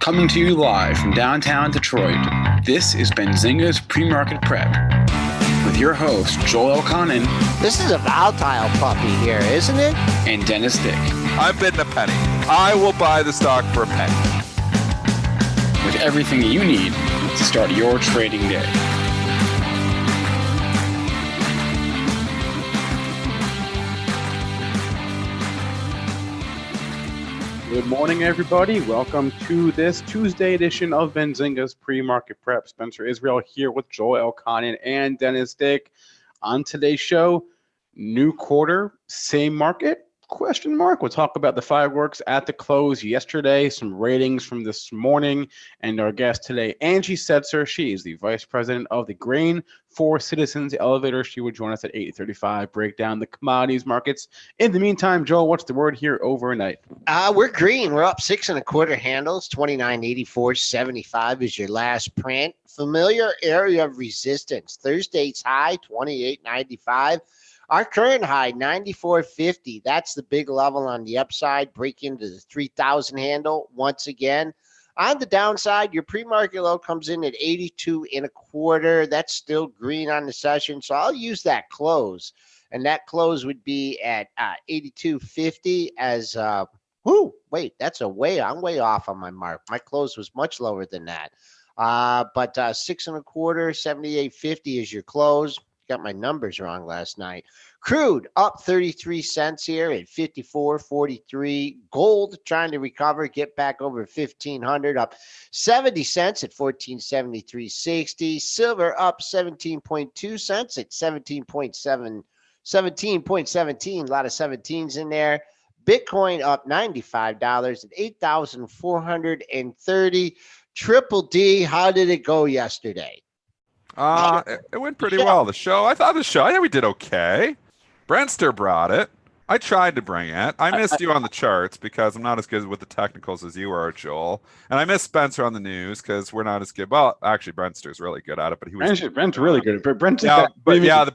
Coming to you live from downtown Detroit, this is Benzinga's PreMarket Prep with your host, Joel Elconin. This is a volatile puppy here, isn't it? And Dennis Dick. I'm bidding a penny. I will buy the stock for a penny. With everything you need to start your trading day. Good morning, everybody. Welcome to this Tuesday edition of Benzinga's PreMarket Prep. Spencer Israel here with Joel Elconin and Dennis Dick. On today's show, new quarter, same market? Question mark. We'll talk about the fireworks at the close yesterday, some ratings from this morning, and our guest today, Angie Setzer. She is the Vice President of the Grain for Citizens Elevator. She will join us at 8:35, break down the commodities markets. In the meantime, Joel, what's the word here overnight? We're green. We're up 6 1/4 handles. 29.8475 is your last print. Familiar area of resistance. Thursday's high, 28.95. Our current high, 94.50. That's the big level on the upside. Break into the 3,000 handle once again. On the downside, your pre-market low comes in at 82 1/4. That's still green on the session, so I'll use that close. And that close would be at 82.50 as that's I'm way off on my mark. My close was much lower than that. But 6 1/4, 78.50 is your close. Got my numbers wrong last night. Crude up 33 cents here at 54.43. Gold trying to recover, get back over 1,500, up 70 cents at 1473.60. Silver up 17.2 cents at 17.17. A lot of 17s in there. Bitcoin up $95 at 8,430. Triple D, how did it go yesterday? It went pretty well. I think we did okay. Brentster brought it. I tried to bring it. I missed you on the charts because I'm not as good with the technicals as you are, Joel. And I missed Spencer on the news because we're not as good. Well, actually, Brentster's really good at it, but Brent's really good. But the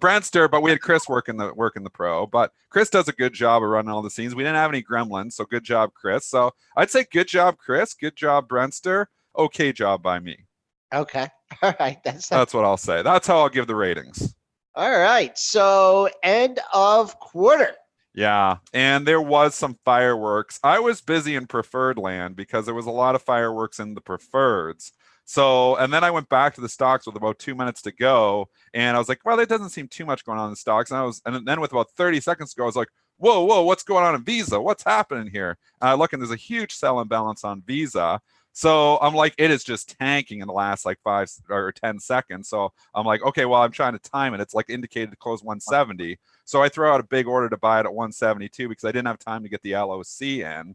Brentster. But we had Chris working the pro. But Chris does a good job of running all the scenes. We didn't have any gremlins, so good job, Chris. So I'd say good job, Chris. Good job, Brentster. Okay job by me. Okay. All right. That's what I'll say. That's how I'll give the ratings. All right. So end of quarter. Yeah. And there was some fireworks. I was busy in preferred land because there was a lot of fireworks in the preferreds. So, and then I went back to the stocks with about 2 minutes to go. And I was like, well, there doesn't seem too much going on in the stocks. And then with about 30 seconds to go, I was like, whoa, what's going on in Visa? What's happening here? And I look and there's a huge sell imbalance on Visa. So I'm like, it is just tanking in the last like 5 or 10 seconds. So I'm like, okay, well, I'm trying to time it. It's like indicated to close 170. So I throw out a big order to buy it at 172 because I didn't have time to get the LOC in.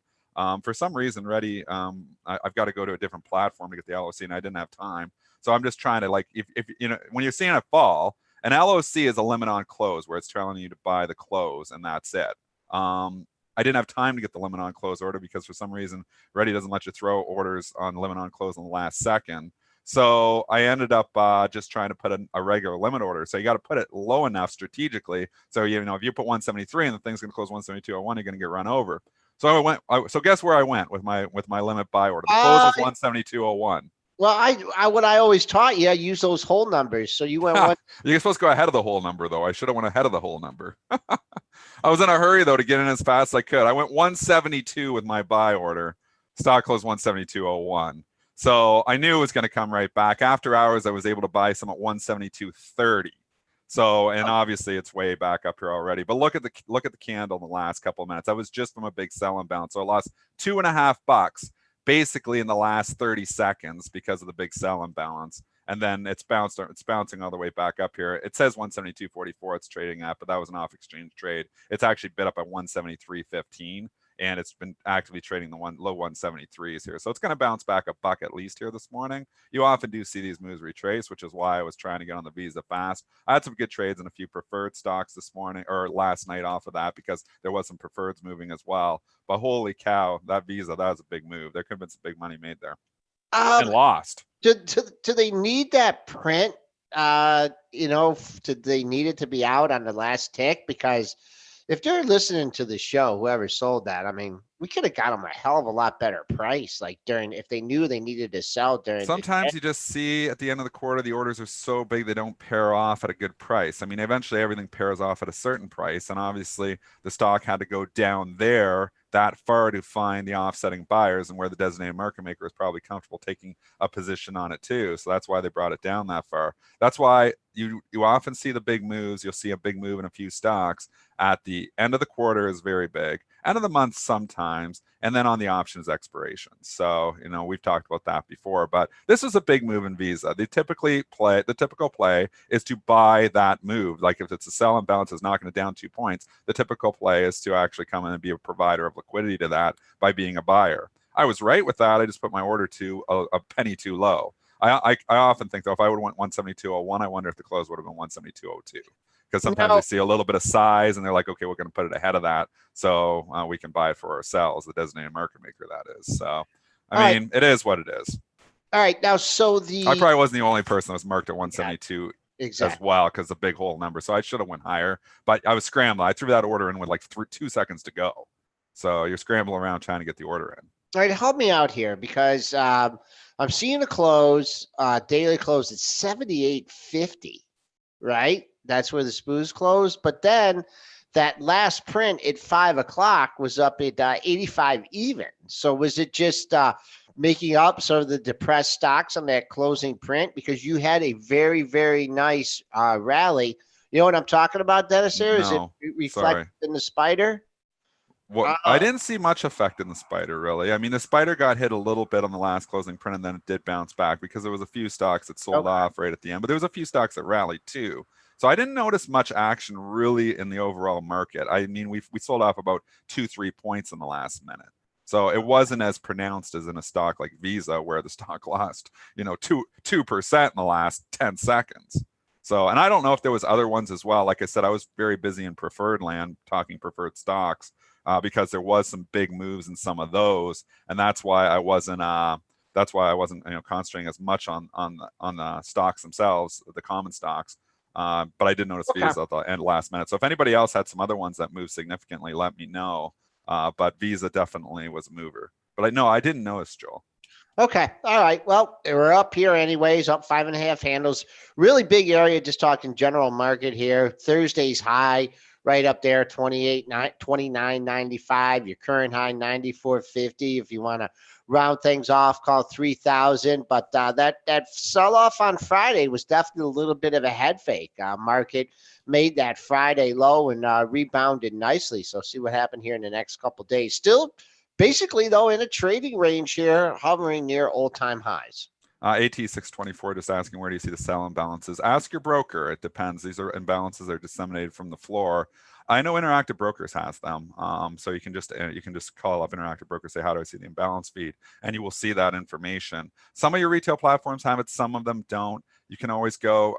For some reason, I've got to go to a different platform to get the LOC, and I didn't have time. So I'm just trying to if when you're seeing it fall, an LOC is a limit on close where it's telling you to buy the close, and that's it. I didn't have time to get the limit on close order because for some reason Ready doesn't let you throw orders on limit on close in the last second. So I ended up just trying to put a regular limit order. So you got to put it low enough strategically. So if you put 173 and the thing's going to close 172.01, you're going to get run over. So so guess where I went with my limit buy order? The close was 172.01. Well, what I always taught you, I use those whole numbers. So you went one. You're supposed to go ahead of the whole number, though. I should have went ahead of the whole number. I was in a hurry, though, to get in as fast as I could. I went 172 with my buy order. Stock closed 172.01. So I knew it was going to come right back. After hours, I was able to buy some at 172.30. So, and obviously it's way back up here already. But look at the candle in the last couple of minutes. I was just from a big sell imbalance. So I lost $2.50 basically in the last 30 seconds because of the big sell imbalance. And then it's bouncing all the way back up here. It says 172.44 it's trading at, but that was an off exchange trade. It's actually bid up at 173.15. And it's been actively trading the low 173s here. So it's going to bounce back $1 at least here this morning. You often do see these moves retrace, which is why I was trying to get on the Visa fast. I had some good trades in a few preferred stocks this morning or last night off of that because there was some preferreds moving as well. But holy cow, that Visa, that was a big move. There could have been some big money made there. And lost. Do they need that print? Do they need it to be out on the last tick? Because if they're listening to the show, whoever sold that, I mean, we could have got them a hell of a lot better price. Like if they knew they needed to sell during Sometimes you just see at the end of the quarter, the orders are so big they don't pair off at a good price. I mean, eventually everything pairs off at a certain price. And obviously the stock had to go down there that far to find the offsetting buyers, and where the designated market maker is probably comfortable taking a position on it too. So that's why they brought it down that far. That's why you often see the big moves. You'll see a big move in a few stocks at the end of the quarter is very big, end of the month sometimes, and then on the options expiration. So, we've talked about that before, but this is a big move in Visa. The typical play is to buy that move. Like if it's a sell and balance is knocking it down 2 points, the typical play is to actually come in and be a provider of liquidity to that by being a buyer. I was right with that. I just put my order to a penny too low. I often think, though, if I would have went 172.01, I wonder if the close would have been 172.02. Because sometimes they see a little bit of size and they're like, okay, we're going to put it ahead of that, so we can buy it for ourselves, the designated market maker, that is. So, I mean, it is what it is. All right. Now, so I probably wasn't the only person that was marked at 172 exactly. as well, because the big whole number. So I should have went higher, but I was scrambling. I threw that order in with like 2 seconds to go. So you're scrambling around trying to get the order in. All right, help me out here, because I'm seeing the close, daily close at 78.50, right? That's where the SPOOs closed. But then that last print at 5 o'clock was up at 85 even. So was it just making up sort of the depressed stocks on that closing print? Because you had a very, very nice rally. You know what I'm talking about, Dennis? There is it reflected in the spider? Well, I didn't see much effect in the spider, really. I mean, the spider got hit a little bit on the last closing print, and then it did bounce back because there was a few stocks that sold off right at the end, but there was a few stocks that rallied too. So I didn't notice much action really in the overall market. I mean, we sold off about 2-3 points in the last minute. So it wasn't as pronounced as in a stock like Visa, where the stock lost, 2% in the last 10 seconds. So, and I don't know if there was other ones as well. Like I said, I was very busy in preferred land, talking preferred stocks, because there was some big moves in some of those, and that's why I wasn't concentrating as much on the stocks themselves, the common stocks. But I did notice Visa at the end last minute. So if anybody else had some other ones that moved significantly, let me know. But Visa definitely was a mover. But I didn't notice, Joel. Okay. All right. Well, we're up here anyways, up 5.5 handles. Really big area, just talking general market here. Thursday's high right up there, 29.95. Your current high, 94.50. If you want to round things off, call 3,000. But that sell-off on Friday was definitely a little bit of a head fake. Market made that Friday low and rebounded nicely. So see what happened here in the next couple of days. Still, basically, though, in a trading range here, hovering near all-time highs. AT624 just asking, where do you see the sell imbalances? Ask your broker. It depends. These are imbalances that are disseminated from the floor. I know Interactive Brokers has them, so you can just call up Interactive Brokers, say, how do I see the imbalance feed, and you will see that information. Some of your retail platforms have it, some of them don't. You can always go.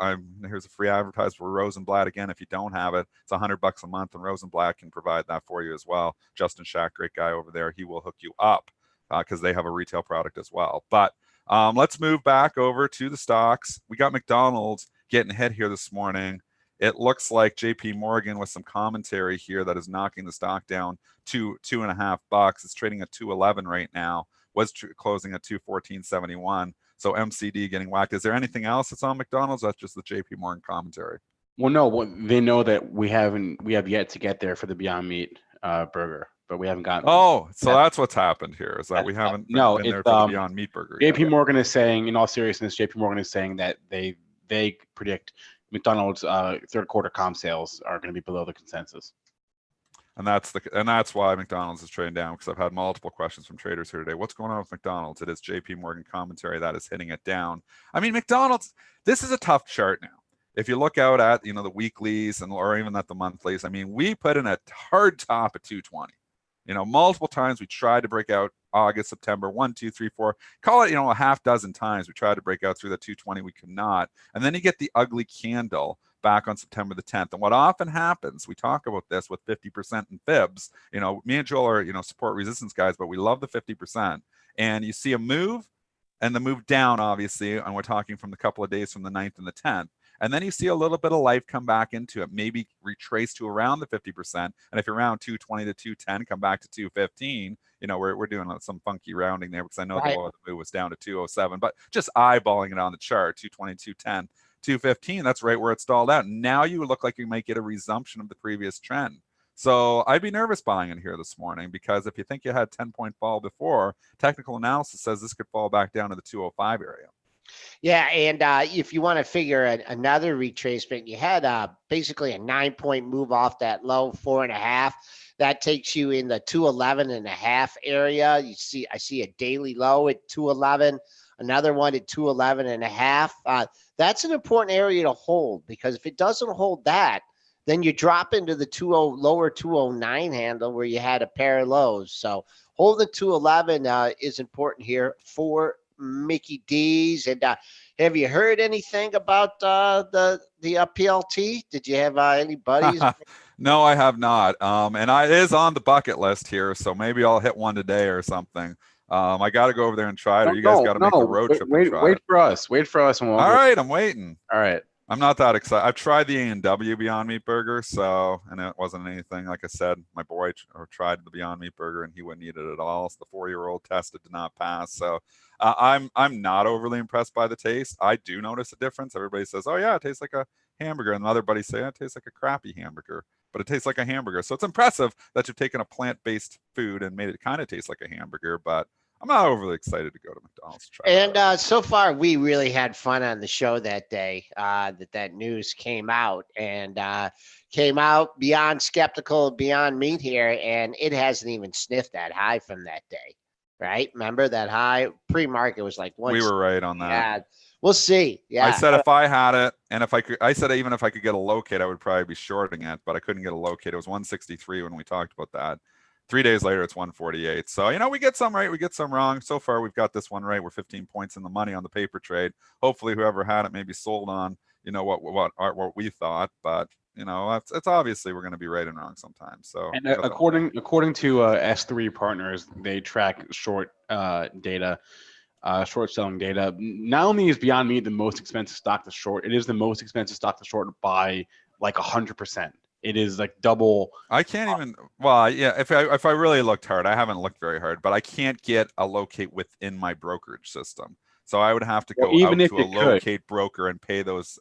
Here's a free advertisement for Rosenblatt. Again, if you don't have it, it's $100 a month, and Rosenblatt can provide that for you as well. Justin Schack, great guy over there, he will hook you up because they have a retail product as well. But let's move back over to the stocks. We got McDonald's getting hit here this morning. It looks like JP Morgan with some commentary here that is knocking the stock down to $2.50. It's trading at 211 right now. Was closing at 214.71. So MCD getting whacked. Is there anything else that's on McDonald's? That's just the JP Morgan commentary. Well, no, they know that we have yet to get there for the Beyond Meat burger, but we haven't gotten. Oh, so that's what's happened here, is that we haven't been there for the Beyond Meat burger. JP Morgan is saying, in all seriousness, JP Morgan is saying that they predict McDonald's third quarter comp sales are going to be below the consensus. And that's why McDonald's is trading down, because I've had multiple questions from traders here today. What's going on with McDonald's? It is JP Morgan commentary that is hitting it down. I mean, McDonald's, this is a tough chart now. If you look out at, the weeklies or even at the monthlies, I mean, we put in a hard top at 220. Multiple times we tried to break out August, September, 1, 2, 3, 4, call it, a half dozen times we tried to break out through the 220. We could not. And then you get the ugly candle back on September the 10th. And what often happens, we talk about this with 50% in fibs, me and Joel are, support resistance guys, but we love the 50%. And you see a move and the move down, obviously, and we're talking from the couple of days from the 9th and the 10th. and then you see a little bit of life come back into it, maybe retrace to around the 50%. And if you're around 220 to 210, come back to 215. We're doing some funky rounding there because I know the low of the move was down to 207, but just eyeballing it on the chart, 220, 210, 215, that's right where it stalled out. Now you look like you might get a resumption of the previous trend. So I'd be nervous buying in here this morning, because if you think you had 10-point fall before, technical analysis says this could fall back down to the 205 area. Yeah, and if you want to figure another retracement, you had basically a 9-point move off that low, 4.5. That takes you in the 211.5 area. I see a daily low at 211, another one at 211.5. That's an important area to hold, because if it doesn't hold that, then you drop into the lower 209 handle where you had a pair of lows. So holding 211 is important here for Mickey D's. And have you heard anything about the PLT? Did you have any buddies? No, I have not. And it is on the bucket list here, so maybe I'll hit one today or something. I got to go over there and try it. Or you guys got to make the road trip and try it. Wait for us. Wait for us. And we'll All right, I'm waiting. All right. I'm not that excited. I've tried the A&W Beyond Meat burger, and it wasn't anything. Like I said, my boy tried the Beyond Meat burger, and he wouldn't eat it at all. So the 4-year-old tested, did not pass. So I'm not overly impressed by the taste. I do notice a difference. Everybody says, "Oh yeah, it tastes like a hamburger," and other buddies say, "It tastes like a crappy hamburger," but it tastes like a hamburger. So it's impressive that you've taken a plant-based food and made it kind of taste like a hamburger, but I'm not overly excited to go to McDonald's to try it. And so far, we really had fun on the show that day that news came out, and came out beyond skeptical, beyond meat here, and it hasn't even sniffed that high from that day, right? Remember that high? Pre-market was like one. We were right on that. Yeah, we'll see. Yeah, I said if I had it, and if I could, I said even if I could get a locate, I would probably be shorting it, but I couldn't get a locate. It was 163 when we talked about that. 3 days later, it's 148. So, we get some right, we get some wrong. So far, we've got this one right. We're 15 points in the money on the paper trade. Hopefully, whoever had it maybe sold on, what we thought. But, it's obviously we're going to be right and wrong sometimes. So, and according to S3 Partners, they track short data, short selling data. Not only is Beyond Meat the most expensive stock to short, it is the most expensive stock to short by like 100%. It is like double. I can't even. Well, yeah. If I really looked hard, I haven't looked very hard, but I can't get a locate within my brokerage system. So I would have to go out to a locate broker and pay those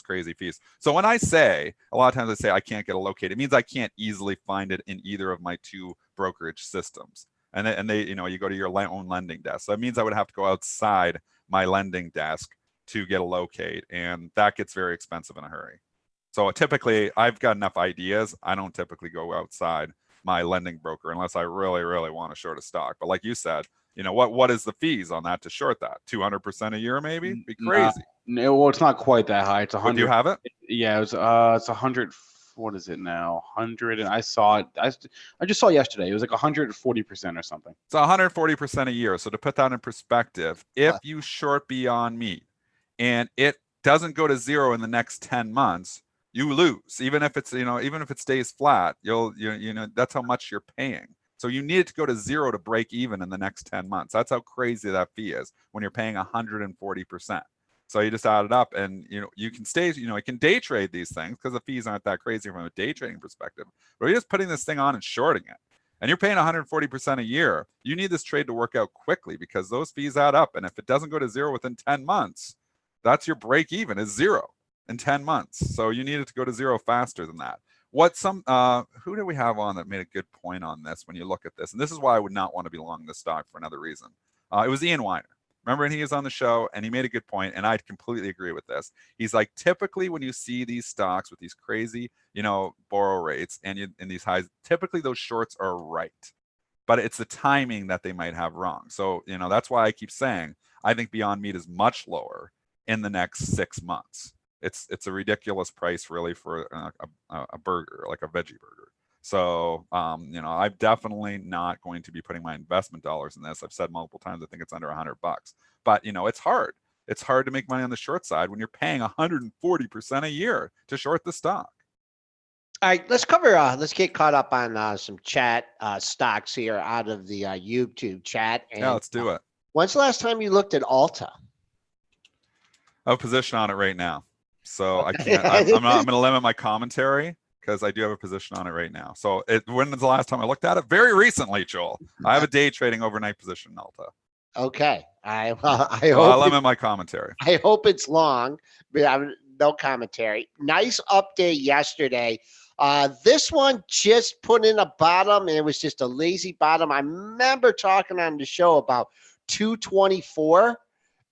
crazy fees. So when I say, a lot of times I say I can't get a locate, it means I can't easily find it in either of my two brokerage systems. And they you go to your own lending desk. So that means I would have to go outside my lending desk to get a locate, and that gets very expensive in a hurry. So typically, I've got enough ideas. I don't typically go outside my lending broker unless I really, really want to short a stock. But like you said, what is the fees on that to short that? 200% a year, maybe? Be crazy. No, well, it's not quite that high. It's 100. Do you have it? Yeah, it's 100. What is it now? 100, and I saw it. I just saw it yesterday. It was like 140% or something. It's 140% a year. So to put that in perspective, if you short Beyond Meat and it doesn't go to zero in the next 10 months, you lose. Even if it's even if it stays flat, that's how much you're paying. So you need it to go to zero to break even in the next 10 months. That's how crazy that fee is when you're paying 140%. So you just add it up, and you can stay. You can day trade these things because the fees aren't that crazy from a day trading perspective. But you're just putting this thing on and shorting it, and you're paying 140% a year. You need this trade to work out quickly because those fees add up. And if it doesn't go to zero within 10 months, that's your break even is zero in 10 months. So you need it to go to zero faster than that. Who do we have on that made a good point on this when you look at this? And this is why I would not want to be long this stock for another reason. It was Ian Weiner. Remember, and he was on the show, and he made a good point, and I completely agree with this. He's like, typically when you see these stocks with these crazy, borrow rates and these highs, typically those shorts are right. But it's the timing that they might have wrong. So, that's why I keep saying I think Beyond Meat is much lower in the next 6 months. It's a ridiculous price really for a burger, like a veggie burger. So, I'm definitely not going to be putting my investment dollars in this. I've said multiple times, I think it's under $100, but it's hard. It's hard to make money on the short side when you're paying 140% a year to short the stock. All right, let's get caught up on some chat stocks here out of the YouTube chat. And, yeah, let's do it. When's the last time you looked at Alta? I have a position on it right now. So I can't. I'm going to limit my commentary because I do have a position on it right now. So when was the last time I looked at it? Very recently, Joel. I have a day trading overnight position in Alta. Okay. I limit my commentary. I hope it's long, but no commentary. Nice update yesterday. This one just put in a bottom, and it was just a lazy bottom. I remember talking on the show about 224,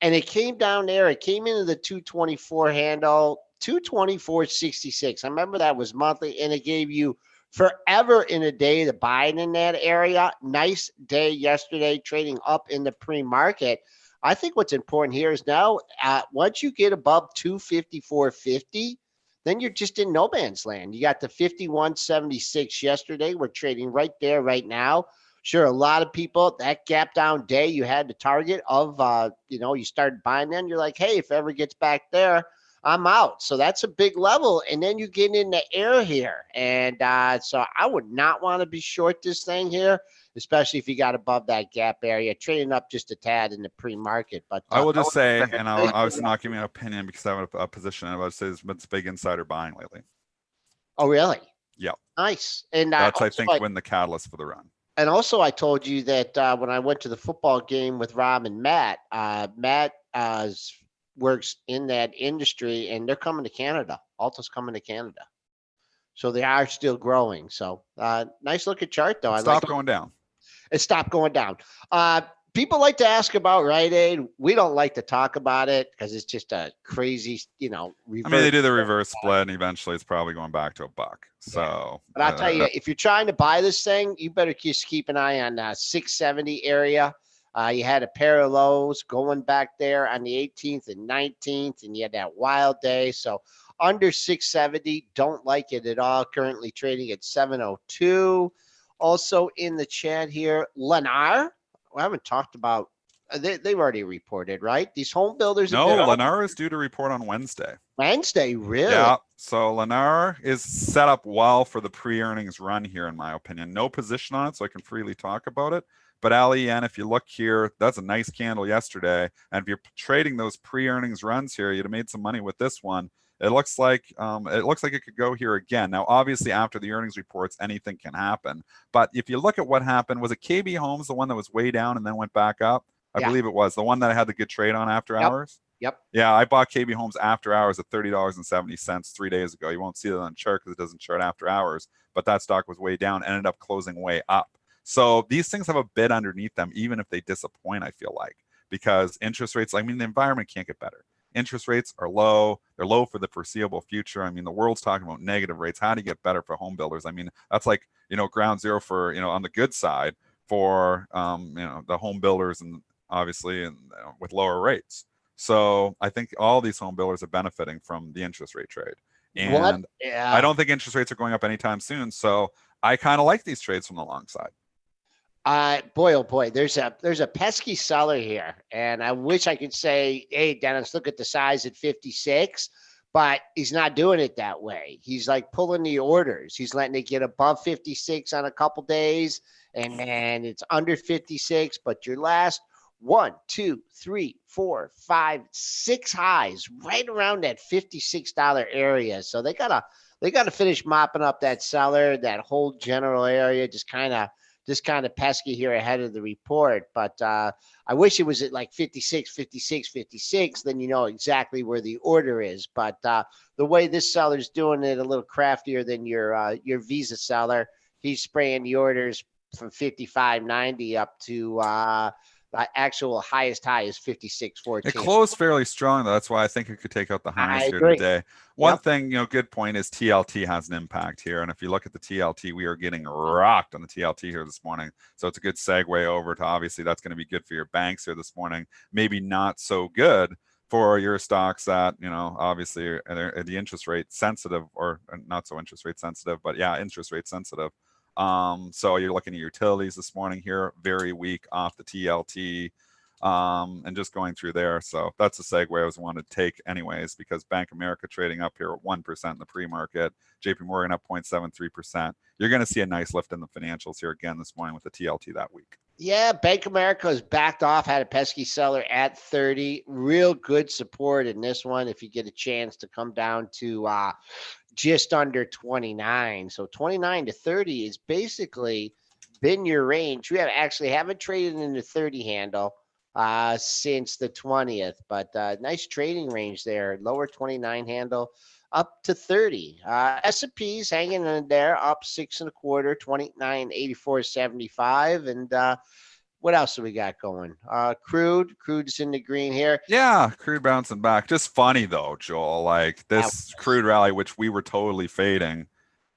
and it came down there. It came into the 224 handle, 224.66. I remember that was monthly, and it gave you forever in a day to buy it in that area. Nice day yesterday, trading up in the pre-market. I think what's important here is now, once you get above 254.50, then you're just in no man's land. You got the 51.76 yesterday. We're trading right there right now. Sure, a lot of people, that gap down day, you had the target of, you started buying then. You're like, hey, if it ever gets back there, I'm out. So that's a big level. And then you get in the air here. And so I would not want to be short this thing here, especially if you got above that gap area, trading up just a tad in the pre-market. But I will just say, and I'll obviously not give me an opinion because I have a position, I would say it's big insider buying lately. Oh, really? Yeah. Nice. And that's, I think, when the catalyst for the run. And also, I told you that when I went to the football game with Rob and Matt, Matt works in that industry, and they're coming to Canada. Alta's coming to Canada. So they are still growing. So nice looking chart, though. It stopped going down. It stopped going down. People like to ask about Rite Aid. We don't like to talk about it because it's just a crazy, reverse. I mean, they do the reverse split, and eventually it's probably going back to $1. So, yeah. But I'll tell you, if you're trying to buy this thing, you better just keep an eye on 670 area. You had a pair of lows going back there on the 18th and 19th, and you had that wild day. So under 670, don't like it at all. Currently trading at 702. Also in the chat here, Lennar. I haven't talked about. They've already reported, right? These home builders. No, Lennar is due to report on Wednesday. Wednesday, really? Yeah. So Lennar is set up well for the pre-earnings run here, in my opinion. No position on it, so I can freely talk about it. But Alien, if you look here, that's a nice candle yesterday. And if you're trading those pre-earnings runs here, you'd have made some money with this one. It looks like it could go here again. Now, obviously, after the earnings reports, anything can happen. But if you look at what happened, was it KB Homes, the one that was way down and then went back up? I believe it was the one that I had the good trade on after hours. Yep. Yeah, I bought KB Homes after hours at $30.70 3 days ago. You won't see that on the chart because it doesn't chart after hours. But that stock was way down, ended up closing way up. So these things have a bid underneath them, even if they disappoint, I feel like, because interest rates, the environment can't get better. Interest rates are low. They're low for the foreseeable future. I mean, the world's talking about negative rates. How do you get better for home builders? I mean, that's like, ground zero for, on the good side for, the home builders and obviously and with lower rates. So I think all these home builders are benefiting from the interest rate trade. And I don't think interest rates are going up anytime soon. So I kind of like these trades from the long side. Boy, oh boy, there's a pesky seller here, and I wish I could say, hey, Dennis, look at the size at 56, but he's not doing it that way. He's like pulling the orders. He's letting it get above 56 on a couple days, and then it's under 56, but your last 1, 2, 3, 4, 5, 6 highs right around that $56 area. So they gotta finish mopping up that seller, that whole general area, just kind of pesky here ahead of the report. But I wish it was at like 56, 56, 56. Then you know exactly where the order is. But the way this seller's doing it, a little craftier than your Visa seller. He's spraying the orders from 55.90 up to the actual highest high is 56.14. It closed fairly strong, though. That's why I think it could take out the highs here today. One thing, good point is TLT has an impact here. And if you look at the TLT, we are getting rocked on the TLT here this morning. So it's a good segue over to, obviously, that's going to be good for your banks here this morning. Maybe not so good for your stocks that, obviously are the interest rate sensitive, or not so interest rate sensitive, but yeah, interest rate sensitive. So you're looking at utilities this morning here, very weak off the TLT, and just going through there. So that's a segue I was wanted to take anyways, because Bank of America trading up here at 1% in the pre-market, JP Morgan up 0.73%. You're going to see a nice lift in the financials here again this morning with the TLT that week. Yeah, Bank of America has backed off, had a pesky seller at 30. Real good support in this one if you get a chance to come down to just under 29. So 29 to 30 is basically been your range. We haven't traded in the 30 handle since the 20th, but nice trading range there. Lower 29 handle up to 30. S&P's hanging in there, up 6.25, 29.84.75. And what else do we got going? Crude's in the green here. Yeah, crude bouncing back. Just funny though, Joel. Like this crude rally, which we were totally fading.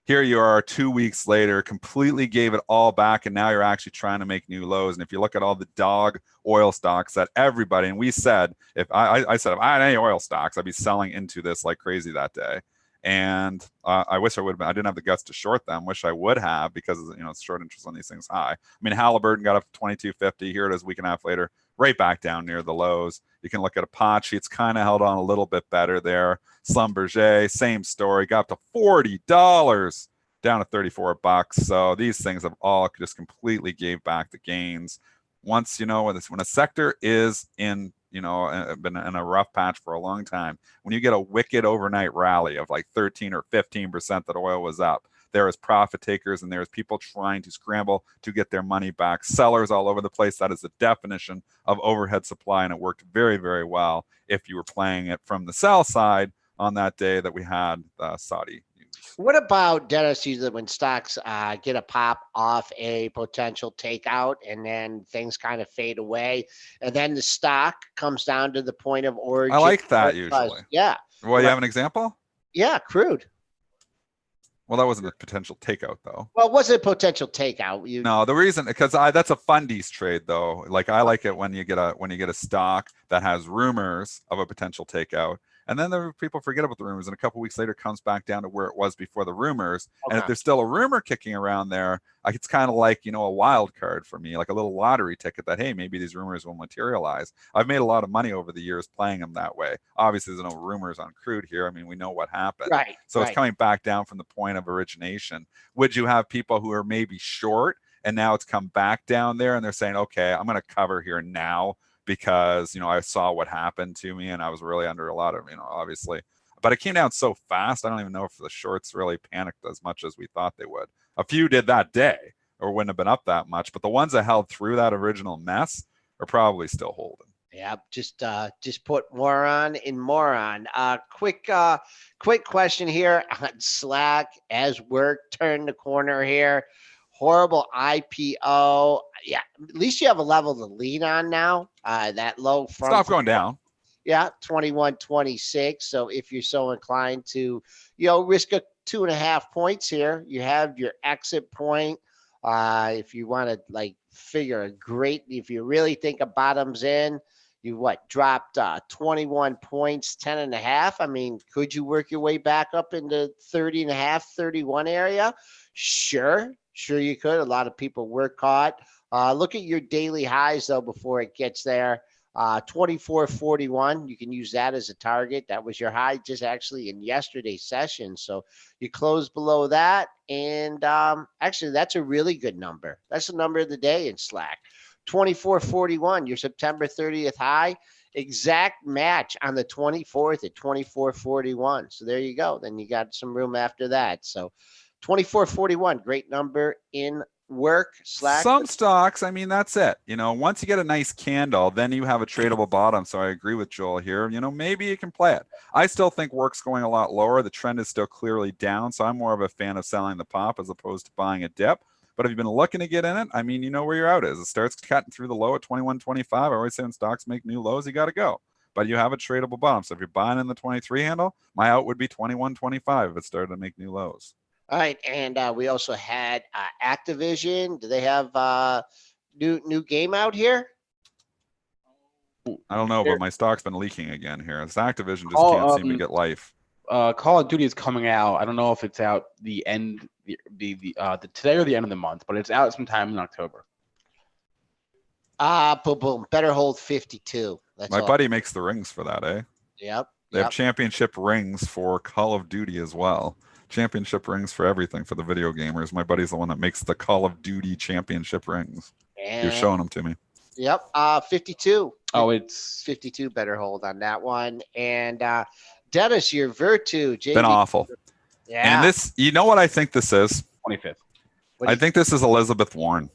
Here you are 2 weeks later, completely gave it all back, and now you're actually trying to make new lows. And if you look at all the dog oil stocks that everybody, and we said, if I said if I had any oil stocks, I'd be selling into this like crazy that day. And I wish I would have been. I didn't have the guts to short them. Wish I would have, because it's short interest on these things high. I mean, Halliburton got up to 22.50. Here it is, a week and a half later, right back down near the lows. You can look at Apache. It's kind of held on a little bit better there. Schlumberger, same story. Got up to $40, down to $34. So these things have all just completely gave back the gains. Once when a sector is in been in a rough patch for a long time, when you get a wicked overnight rally of like 13 or 15% that oil was up, there is profit takers and there's people trying to scramble to get their money back. Sellers all over the place. That is the definition of overhead supply, and it worked very, very well if you were playing it from the sell side on that day that we had Saudi. What about, Dennis, usually when stocks get a pop off a potential takeout and then things kind of fade away and then the stock comes down to the point of origin? I like that usually. Yeah. Well, you have an example? Yeah, crude. Well, that wasn't a potential takeout, though. Well, it wasn't a potential takeout. No, the reason, because that's a fundies trade, though. Like I like it when you get a stock that has rumors of a potential takeout, and then the people forget about the rumors, and a couple weeks later comes back down to where it was before the rumors. Okay. And if there's still a rumor kicking around there, it's kind of like a wild card for me, like a little lottery ticket that, hey, maybe these rumors will materialize. I've made a lot of money over the years playing them that way. Obviously, there's no rumors on crude here. I mean, we know what happened. Right. So it's coming back down from the point of origination. Would you have people who are maybe short and now it's come back down there and they're saying, okay, I'm going to cover here now because, I saw what happened to me and I was really under a lot of, obviously, but it came down so fast. I don't even know if the shorts really panicked as much as we thought they would. A few did that day or wouldn't have been up that much, but the ones that held through that original mess are probably still holding. Yeah, just put more on and more on. Quick question here on Slack. As work turned the corner here, horrible IPO. Yeah, at least you have a level to lean on now. That low front. Stop going down. Yeah, 21.26. So if you're so inclined to, risk a 2.5 points here, you have your exit point. If you want to figure if you really think a bottom's in, you dropped 21 points, 10.5. I mean, could you work your way back up into 30.5, 31 area? Sure you could. A lot of people were caught. Look at your daily highs though before it gets there. 24.41. You can use that as a target. That was your high just actually in yesterday's session. So you close below that, and actually that's a really good number. That's the number of the day in Slack. 24.41, your September 30th high, exact match on the 24th at 24.41. So there you go. Then you got some room after that. So 24.41, great number in work. Slack. Some stocks, I mean, that's it. Once you get a nice candle, then you have a tradable bottom. So I agree with Joel here. Maybe you can play it. I still think work's going a lot lower. The trend is still clearly down. So I'm more of a fan of selling the pop as opposed to buying a dip. But if you've been looking to get in it, I mean, you know where your out is. It starts cutting through the low at 21.25. I always say when stocks make new lows, you got to go. But you have a tradable bottom. So if you're buying in the 23 handle, my out would be 21.25 if it started to make new lows. All right, and we also had Activision. Do they have new game out here? I don't know, but my stock's been leaking again here. It's Activision just can't seem to get life. Call of Duty is coming out. I don't know if it's out the end, the today or the end of the month, but it's out sometime in October. Boom. Better hold 52. That's my buddy makes the rings for that, eh? Yep. They have championship rings for Call of Duty as well. Championship rings for everything for the video gamers. My buddy's the one that makes the Call of Duty championship rings. And You're showing them to me. Yep, 52. Oh, it's 52 better hold on that one. And Dennis, your Virtu, JV. Been awful. Yeah. And this, you know what I think this is? 25th. I think this is Elizabeth Warren.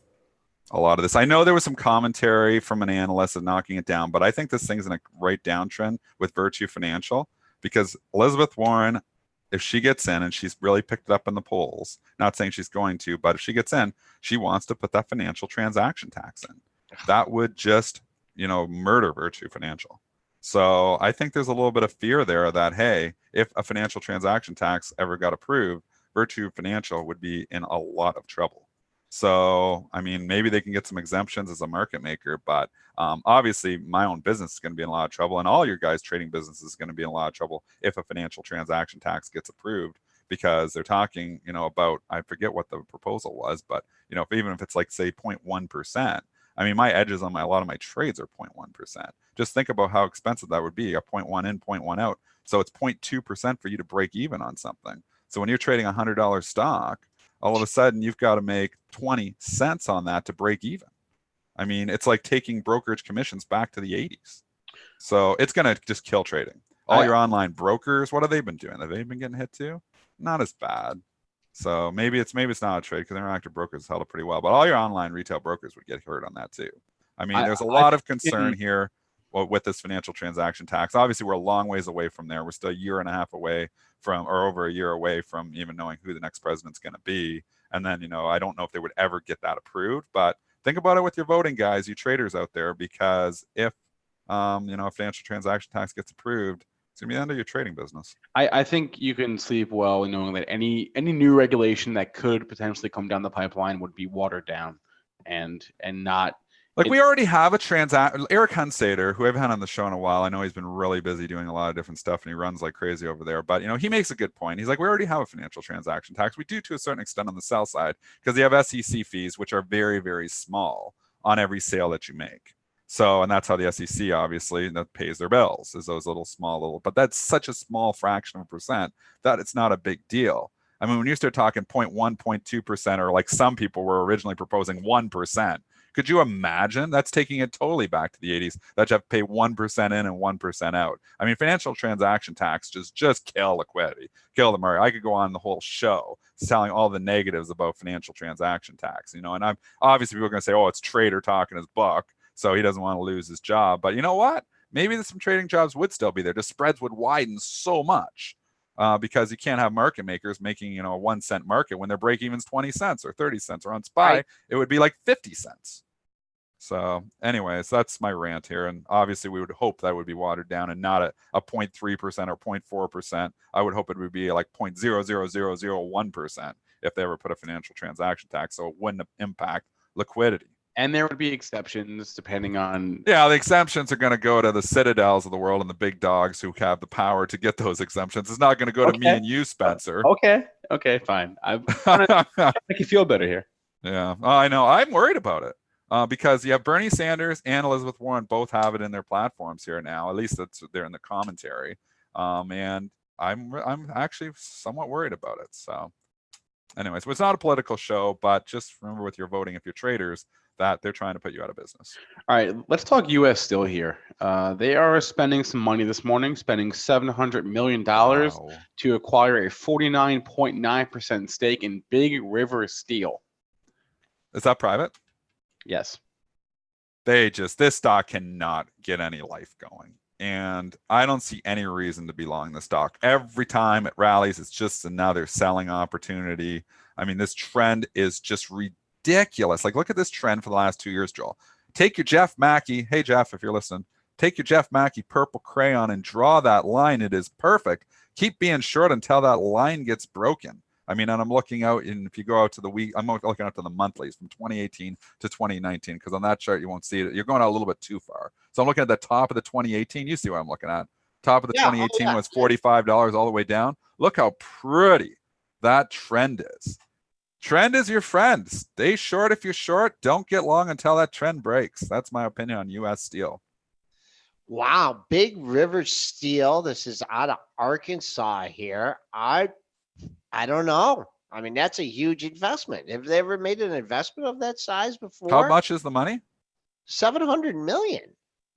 A lot of this. I know there was some commentary from an analyst of knocking it down, but I think this thing's in a right downtrend with Virtue Financial because Elizabeth Warren, if she gets in and she's really picked it up in the polls, not saying she's going to, but if she gets in, she wants to put that financial transaction tax in. That would just, murder Virtue Financial. So I think there's a little bit of fear there that, hey, if a financial transaction tax ever got approved, Virtue Financial would be in a lot of trouble. So, I mean, maybe they can get some exemptions as a market maker, but obviously my own business is going to be in a lot of trouble, and all your guys' trading business is going to be in a lot of trouble if a financial transaction tax gets approved, because they're talking, about, I forget what the proposal was, but, even if it's like, say, 0.1%, I mean, my edges on a lot of my trades are 0.1%. Just think about how expensive that would be, a 0.1 in, 0.1 out. So it's 0.2% for you to break even on something. So when you're trading a $100 stock, all of a sudden you've got to make 20 cents on that to break even. I mean, it's like taking brokerage commissions back to the 80s. So it's going to just kill trading. All your online brokers, what have they been doing? Have they been getting hit too? Not as bad. So maybe it's not a trade because interactive brokers held it pretty well. But all your online retail brokers would get hurt on that too. I mean, there's a lot of concern here with this financial transaction tax. Obviously, we're a long ways away from there. We're still a year and a half away from, or over a year away from even knowing who the next president's going to be. And then, I don't know if they would ever get that approved, but think about it with your voting guys, you traders out there, because if, a financial transaction tax gets approved, it's going to be the end of your trading business. I think you can sleep well knowing that any new regulation that could potentially come down the pipeline would be watered down and not. Like, we already have a Eric Hunsader, who I've had on the show in a while. I know he's been really busy doing a lot of different stuff and he runs like crazy over there. But, he makes a good point. He's like, we already have a financial transaction tax. We do to a certain extent on the sell side because you have SEC fees, which are very, very small on every sale that you make. So, and that's how the SEC obviously that pays their bills, is those but that's such a small fraction of a percent that it's not a big deal. I mean, when you start talking 0.1, 0.2%, or like some people were originally proposing 1%, could you imagine? That's taking it totally back to the 80s, that you have to pay 1% in and 1% out. I mean, financial transaction tax just kill liquidity, kill the market. I could go on the whole show telling all the negatives about financial transaction tax, and I'm obviously people are going to say, oh, it's Trader talking his book, so he doesn't want to lose his job. But you know what? Maybe some trading jobs would still be there. The spreads would widen so much. Because you can't have market makers making, a 1 cent market when their break even's 20 cents or 30 cents, or on SPY, right, it would be like 50 cents. So anyways, that's my rant here. And obviously we would hope that would be watered down and not a 0.3% or 0.4%. I would hope it would be like 0.00001% if they ever put a financial transaction tax, so it wouldn't impact liquidity. And there would be exceptions depending on. Yeah, the exemptions are going to go to the Citadels of the world and the big dogs who have the power to get those exemptions. It's not going to go to me and you, Spencer. Okay, fine. I'm trying to make you feel better here. Yeah, I know. I'm worried about it because you have Bernie Sanders and Elizabeth Warren both have it in their platforms here now. At least they're in the commentary, and I'm actually somewhat worried about it. So, anyways, it's not a political show, but just remember with your voting, if you're traders, that they're trying to put you out of business. All right, let's talk U.S. Steel here. They are spending some money this morning, spending $700 million to acquire a 49.9% stake in Big River Steel. Is that private? Yes. This stock cannot get any life going. And I don't see any reason to be long the stock. Every time it rallies, it's just another selling opportunity. I mean, this trend is just ridiculous. Like, look at this trend for the last 2 years, Joel. Take your Jeff Mackey. Hey, Jeff, if you're listening, take your Jeff Mackey purple crayon and draw that line. It is perfect. Keep being short until that line gets broken. I mean, and I'm looking out, and if you go out to the week, I'm looking out to the monthlies from 2018 to 2019, because on that chart, you won't see it. You're going out a little bit too far. So I'm looking at the top of the 2018. You see what I'm looking at. Top of the 2018 was $45 all the way down. Look how pretty that trend is. Trend is your friend. Stay short if you're short. Don't get long until that trend breaks. That's my opinion on U.S. Steel. Wow. Big River Steel. This is out of Arkansas here. I don't know. I mean, that's a huge investment. Have they ever made an investment of that size before? How much is the money? 700 million.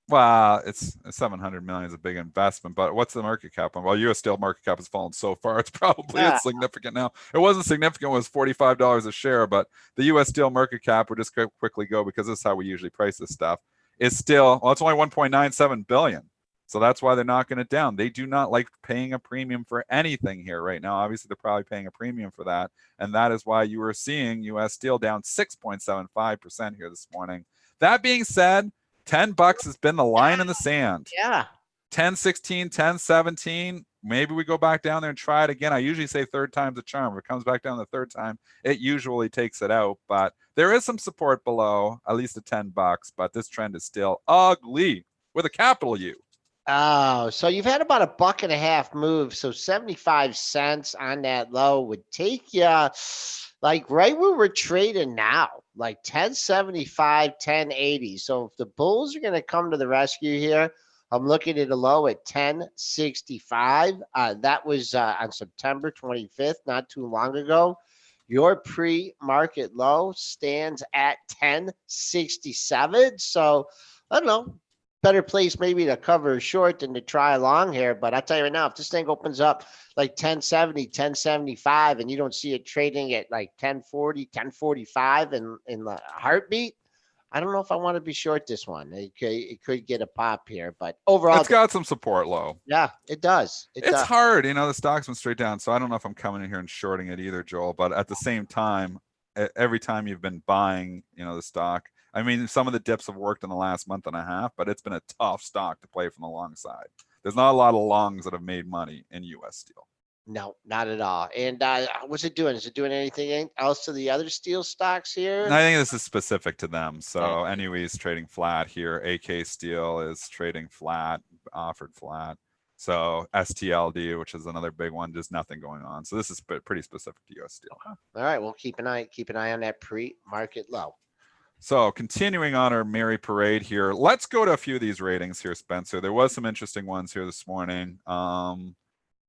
Well, it's 700 million is a big investment, but what's the market cap on? Well, U.S. Steel market cap has fallen so far, it's significant now. It wasn't significant, it was $45 a share, but the U.S. Steel market cap, we'll just quickly go because this is how we usually price this stuff, is still, well, it's only 1.97 billion. So that's why they're knocking it down. They do not like paying a premium for anything here right now. Obviously, they're probably paying a premium for that. And that is why you are seeing U.S. Steel down 6.75% here this morning. That being said, $10 has been the line in the sand. Yeah. 10.16, 10.17. Maybe we go back down there and try it again. I usually say third time's a charm. If it comes back down the third time, it usually takes it out. But there is some support below, at least at $10. But this trend is still ugly with a capital U. Oh, so you've had about $1.50 move. So 75 cents on that low would take you like right where we're trading now, like 1075, 1080. So if the bulls are going to come to the rescue here, I'm looking at a low at 1065. That was on September 25th, not too long ago. Your pre-market low stands at 1067. So I don't know. Better place maybe to cover short than to try long here. But I'll tell you right now, if this thing opens up like 1070, 1075, and you don't see it trading at like 1040, 1045 in the heartbeat, I don't know if I want to be short this one. It could get a pop here, but overall, it's got some support low. Yeah, it does. It's hard. The stock's been straight down. So I don't know if I'm coming in here and shorting it either, Joel. But at the same time, every time you've been buying, the stock, I mean, some of the dips have worked in the last month and a half, but it's been a tough stock to play from the long side. There's not a lot of longs that have made money in U.S. Steel. No, not at all. And what's it doing? Is it doing anything else to the other steel stocks here? I think this is specific to them. So anyways, trading flat here. AK Steel is trading flat, offered flat. So STLD, which is another big one, just nothing going on. So this is pretty specific to U.S. Steel. All right, we'll keep an eye on that pre-market low. So continuing on our merry parade here, let's go to a few of these ratings here, Spencer. There was some interesting ones here this morning. Where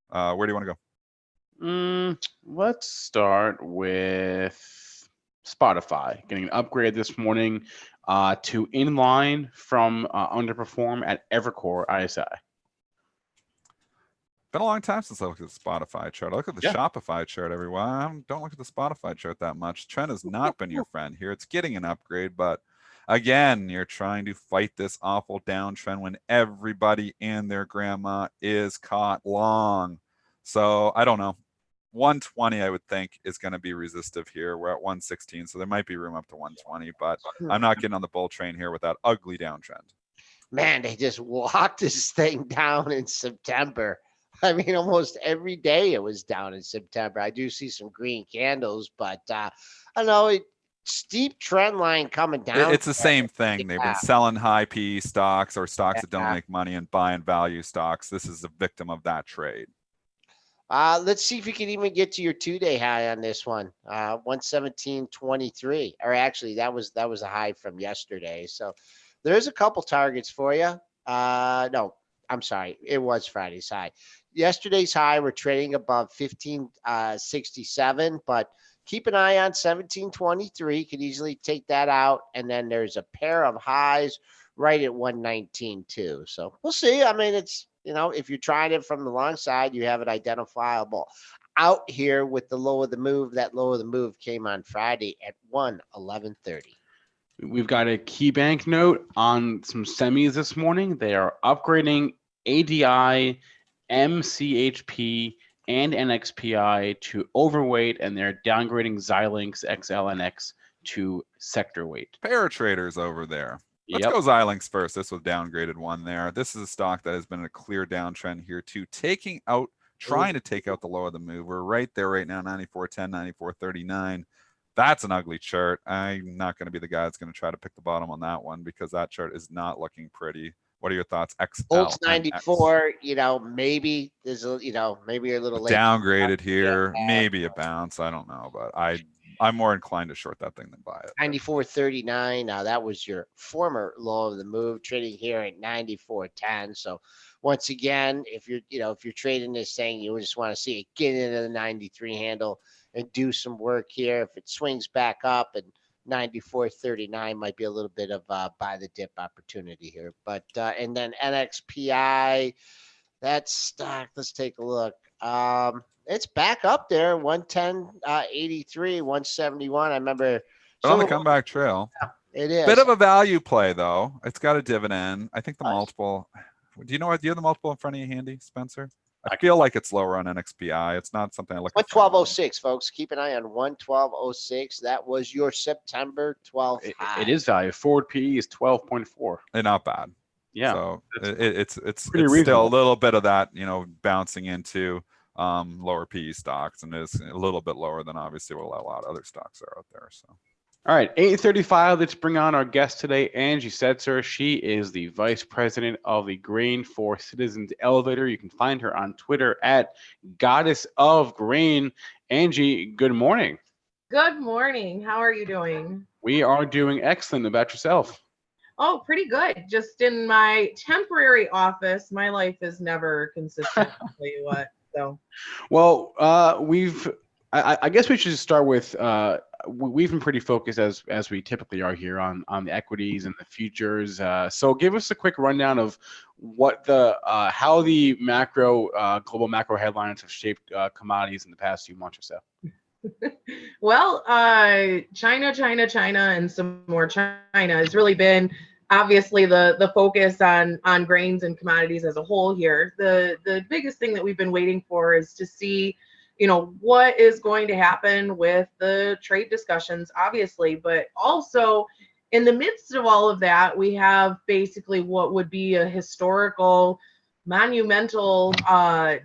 do you want to go? Let's start with Spotify getting an upgrade this morning to inline from underperform at Evercore ISI. Been a long time since I looked at the Spotify chart. I look at the Shopify chart everyone. Don't look at the Spotify chart that much. Trend has not been your friend here. It's getting an upgrade, but again, you're trying to fight this awful downtrend when everybody and their grandma is caught long. So I don't know. 120, I would think, is going to be resistive here. We're at 116, so there might be room up to 120, but I'm not getting on the bull train here with that ugly downtrend. Man, they just walked this thing down in September. I mean, almost every day it was down in September. I do see some green candles, but I don't know. Steep trend line coming down. It's the same thing. They've been selling high PE stocks or stocks that don't make money and buying value stocks. This is a victim of that trade. Let's see if you can even get to your 2-day high on this one. 117.23. Or actually, that was a high from yesterday. So there's a couple targets for you. No, I'm sorry. It was Friday's high. Yesterday's high, we're trading above 1567, but keep an eye on 1723. Could easily take that out. And then there's a pair of highs right at 119 too. So we'll see. I mean, it's, if you're trying it from the long side, you have it identifiable out here with the low of the move. That low of the move came on Friday at 111.30. We've got a KeyBank note on some semis this morning. They are upgrading ADI, MCHP, and NXPI to overweight, and they're downgrading Xilinx XLNX to sector weight. Paratraders over there. Let's go Xilinx first. This was downgraded one there. This is a stock that has been in a clear downtrend here too, trying to take out the low of the move. We're right there right now, 94.10, 94.39. That's an ugly chart. I'm not going to be the guy that's going to try to pick the bottom on that one because that chart is not looking pretty. What are your thoughts? Volts 94, maybe there's maybe a little late. Downgraded here, maybe a bounce. I don't know, but I'm more inclined to short that thing than buy it. 94.39. Now that was your former low of the move, trading here at 94.10. So once again, if you're trading this thing, you just want to see it get into the 93 handle and do some work here. If it swings back up, and 94.39 might be a little bit of buy the dip opportunity here. But and then NXPI, that stock, let's take a look. It's back up there, 110.83, 171. I remember But on the comeback trail. It is. Bit of a value play, though. It's got a dividend. I think the multiple. Do you have the multiple in front of you handy, Spencer? I feel like it's lower on NXPI. It's not something I look at. 112.06, folks. Keep an eye on 112.06. That was your September 12th high. It is value. Forward PE is 12.4. Not bad. Yeah. So it's reasonable. still a little bit of that, bouncing into lower PE stocks, and is a little bit lower than obviously what a lot of other stocks are out there. So. All right, 8:35. Let's bring on our guest today, Angie Setzer. She is the vice president of the Grain for Citizens Elevator. You can find her on Twitter at Goddess of Grain. Angie, good morning. Good morning. How are you doing? We are doing excellent. About yourself? Oh, pretty good. Just in my temporary office. My life is never consistent. I'll tell you what. So. Well, I guess we should just start with. We've been pretty focused as we typically are here on the equities and the futures. So give us a quick rundown of what how the global macro headlines have shaped commodities in the past few months or so. Well, China, and some more China has really been obviously the focus on grains and commodities as a whole here. The biggest thing that we've been waiting for is to see what is going to happen with the trade discussions, obviously, but also in the midst of all of that, we have basically what would be a historical, monumental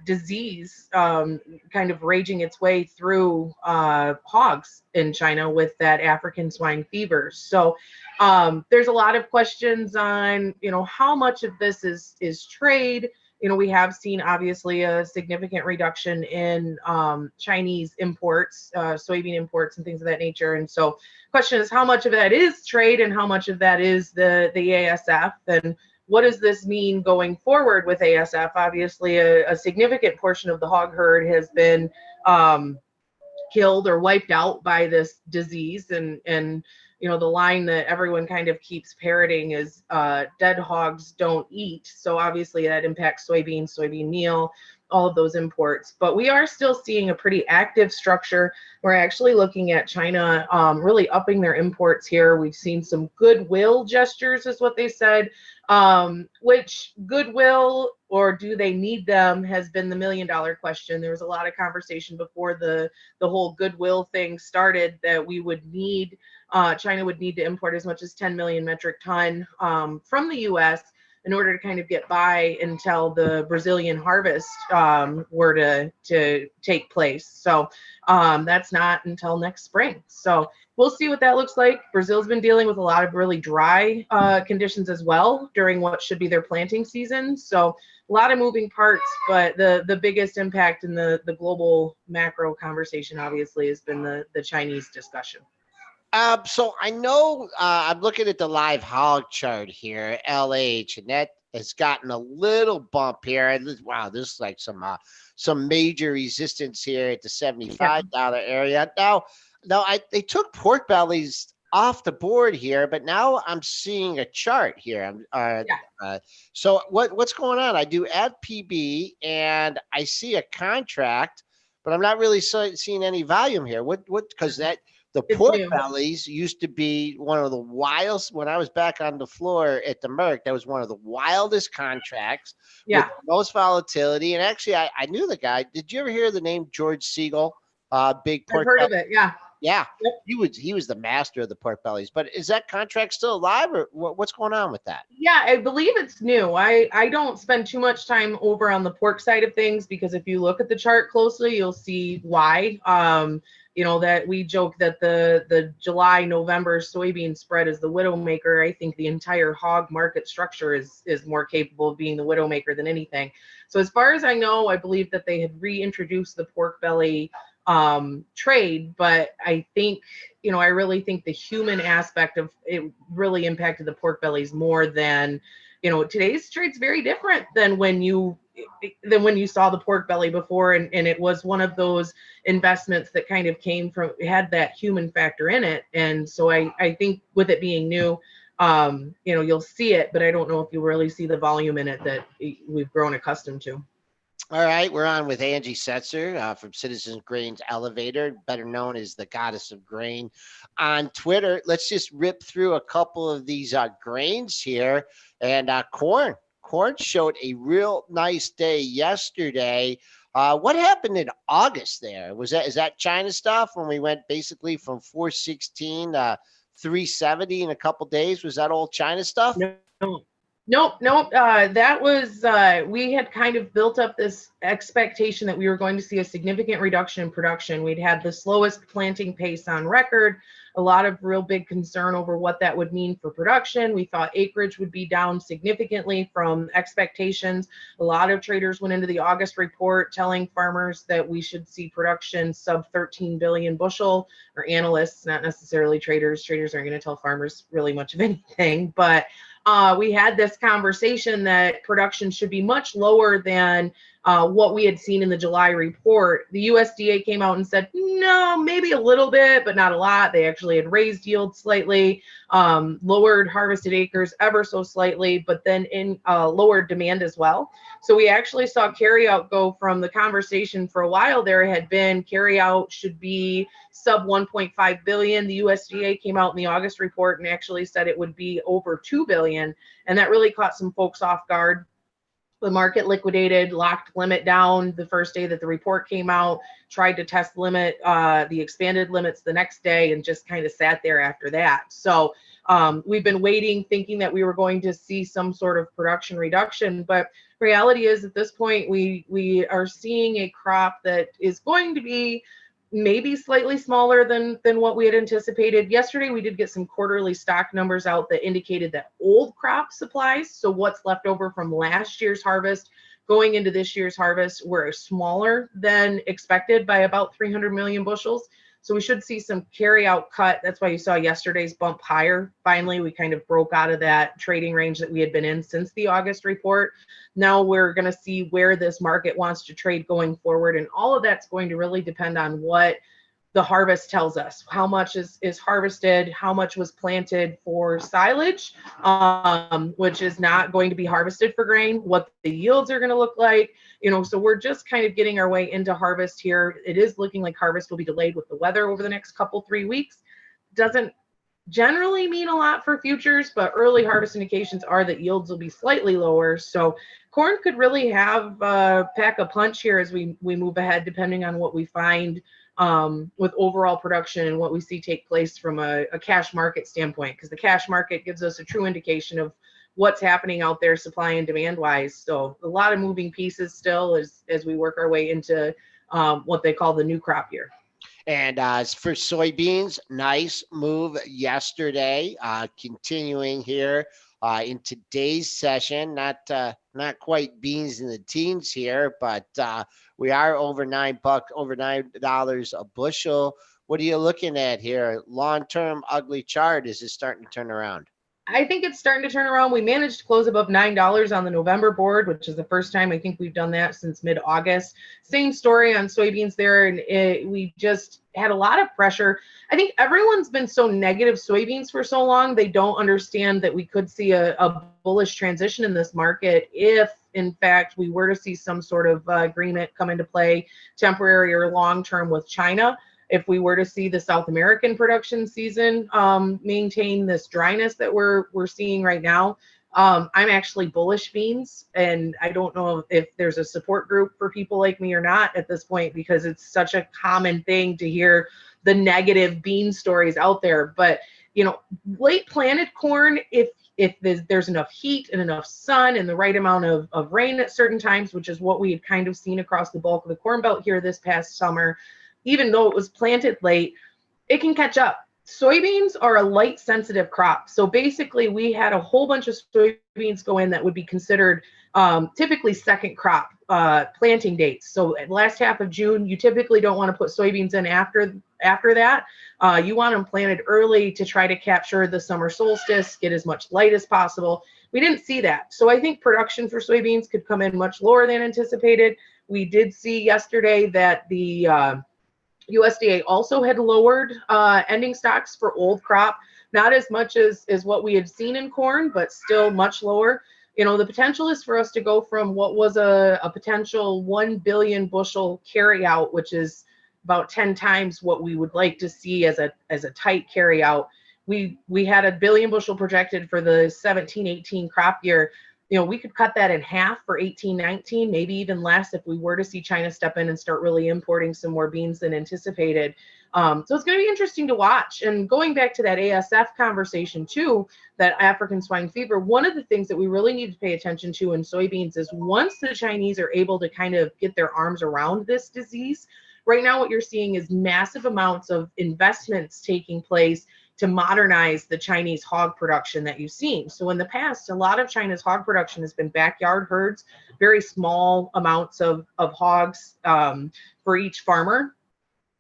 disease kind of raging its way through hogs in China with that African swine fever. So there's a lot of questions on, how much of this is trade. We have seen obviously a significant reduction in Chinese imports, soybean imports and things of that nature. And so question is how much of that is trade and how much of that is the ASF, and what does this mean going forward with ASF? Obviously a significant portion of the hog herd has been killed or wiped out by this disease, and the line that everyone kind of keeps parroting is dead hogs don't eat. So obviously that impacts soybean meal, all of those imports. But we are still seeing a pretty active structure. We're actually looking at China really upping their imports here. We've seen some goodwill gestures is what they said, which goodwill or do they need them has been the $1 million question. There was a lot of conversation before the whole goodwill thing started that we would need China would need to import as much as 10 million metric ton from the U.S. in order to kind of get by until the Brazilian harvest were to take place. So that's not until next spring. So we'll see what that looks like. Brazil's been dealing with a lot of really dry conditions as well during what should be their planting season. So a lot of moving parts, but the biggest impact in the global macro conversation obviously has been the Chinese discussion. So I know I'm looking at the live hog chart here, LH, and that has gotten a little bump here. Wow, this is like some major resistance here at the $75 area. Now they took pork bellies off the board here, but now I'm seeing a chart here. So what's going on? I do add PB and I see a contract, but I'm not really seeing any volume here. What because the pork bellies used to be one of the wildest. When I was back on the floor at the Merc, that was one of the wildest contracts with the most volatility. And actually, I knew the guy. Did you ever hear the name George Siegel? Big pork. I've heard of it. Yeah. Yeah. Yep. He was the master of the pork bellies. But is that contract still alive, or what's going on with that? Yeah, I believe it's new. I don't spend too much time over on the pork side of things because if you look at the chart closely, you'll see why. That we joke that the July-November soybean spread is the widowmaker. I think the entire hog market structure is more capable of being the widowmaker than anything. So as far as I know, I believe that they had reintroduced the pork belly trade. But I think, I really think the human aspect of it really impacted the pork bellies more than, today's trade's very different than when you saw the pork belly before. And it was one of those investments that kind of had that human factor in it. And so I think with it being new, you'll see it, but I don't know if you really see the volume in it that we've grown accustomed to. All right, we're on with Angie Setzer from Citizens Grains Elevator, better known as the Goddess of Grain on Twitter. Let's just rip through a couple of these grains here. And corn showed a real nice day yesterday. What happened in August there? Is that China stuff when we went basically from 416 to 370 in a couple days? Was that all China stuff? Nope. That was, we had kind of built up this expectation that we were going to see a significant reduction in production. We'd had the slowest planting pace on record, a lot of real big concern over what that would mean for production. We thought acreage would be down significantly from expectations. A lot of traders went into the August report telling farmers that we should see production sub 13 billion bushel, or analysts, not necessarily traders. Traders aren't going to tell farmers really much of anything, but we had this conversation that production should be much lower than what we had seen in the July report. The USDA came out and said, no, maybe a little bit, but not a lot. They actually had raised yield slightly, lowered harvested acres ever so slightly, but then lowered demand as well. So we actually saw carryout go from the conversation for a while there had been carryout should be sub 1.5 billion. The USDA came out in the August report and actually said it would be over 2 billion. And that really caught some folks off guard. The market liquidated, locked limit down the first day that the report came out, tried to test limit, the expanded limits the next day, and just kind of sat there after that. So we've been waiting, thinking that we were going to see some sort of production reduction. But reality is at this point, we are seeing a crop that is going to be maybe slightly smaller than what we had anticipated. Yesterday, we did get some quarterly stock numbers out that indicated that old crop supplies, so what's left over from last year's harvest going into this year's harvest, were smaller than expected by about 300 million bushels. So we should see some carry out cut. That's why you saw yesterday's bump higher. Finally, we kind of broke out of that trading range that we had been in since the August report. Now we're going to see where this market wants to trade going forward. And all of that's going to really depend on what the harvest tells us. How much is harvested, how much was planted for silage, which is not going to be harvested for grain, what the yields are going to look like. So we're just kind of getting our way into harvest here. It is looking like harvest will be delayed with the weather over the next 3 weeks. Doesn't generally mean a lot for futures, but early harvest indications are that yields will be slightly lower. So corn could really have pack a punch here as we move ahead, depending on what we find with overall production and what we see take place from a cash market standpoint, because the cash market gives us a true indication of what's happening out there supply and demand wise. So a lot of moving pieces still as we work our way into what they call the new crop year. And for soybeans, nice move yesterday, continuing here in today's session. Not quite beans in the teens here, but we are over $9 a bushel. What are you looking at here? Long-term ugly chart. Is it starting to turn around? I think it's starting to turn around. We managed to close above $9 on the November board, which is the first time I think we've done that since mid-August. Same story on soybeans there, and we just had a lot of pressure. I think everyone's been so negative soybeans for so long, they don't understand that we could see a bullish transition in this market if, in fact, we were to see some sort of agreement come into play, temporary or long-term, with China. If we were to see the South American production season maintain this dryness that we're seeing right now, I'm actually bullish beans, and I don't know if there's a support group for people like me or not at this point, because it's such a common thing to hear the negative bean stories out there. But late planted corn, if there's enough heat and enough sun and the right amount of rain at certain times, which is what we had kind of seen across the bulk of the Corn Belt here this past summer, even though it was planted late, it can catch up. Soybeans are a light sensitive crop. So basically we had a whole bunch of soybeans go in that would be considered typically second crop planting dates. So at last half of June, you typically don't want to put soybeans in after that. You want them planted early to try to capture the summer solstice, get as much light as possible. We didn't see that. So I think production for soybeans could come in much lower than anticipated. We did see yesterday that the USDA also had lowered ending stocks for old crop, not as much as what we had seen in corn, but still much lower. You know, the potential is for us to go from what was a potential 1 billion bushel carryout, which is about 10 times what we would like to see as a tight carryout. We had a billion bushel projected for the 17-18 crop year. You know, we could cut that in half for 18-19, maybe even less if we were to see China step in and start really importing some more beans than anticipated. So it's going to be interesting to watch. And going back to that ASF conversation too, that African swine fever, one of the things that we really need to pay attention to in soybeans is once the Chinese are able to kind of get their arms around this disease, right now what you're seeing is massive amounts of investments taking place to modernize the Chinese hog production that you've seen. So in the past, a lot of China's hog production has been backyard herds, very small amounts of hogs for each farmer.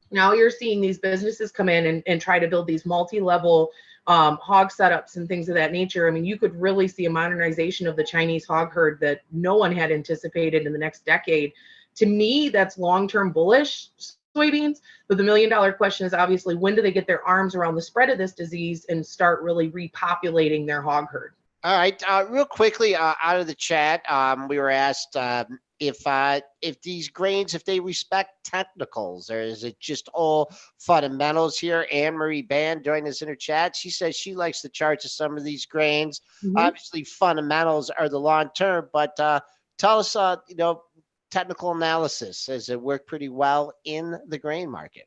Now you're seeing these businesses come in and try to build these multi-level hog setups and things of that nature. I mean, you could really see a modernization of the Chinese hog herd that no one had anticipated in the next decade. To me, that's long-term bullish soybeans, but the $1 million question is obviously when do they get their arms around the spread of this disease and start really repopulating their hog herd? All right, real quickly out of the chat, we were asked if these grains, if they respect technicals, or is it just all fundamentals here? Anne Marie Band joined us in her chat. She says she likes the charts of some of these grains. Obviously, fundamentals are the long term, but tell us, technical analysis. Does it work pretty well in the grain market?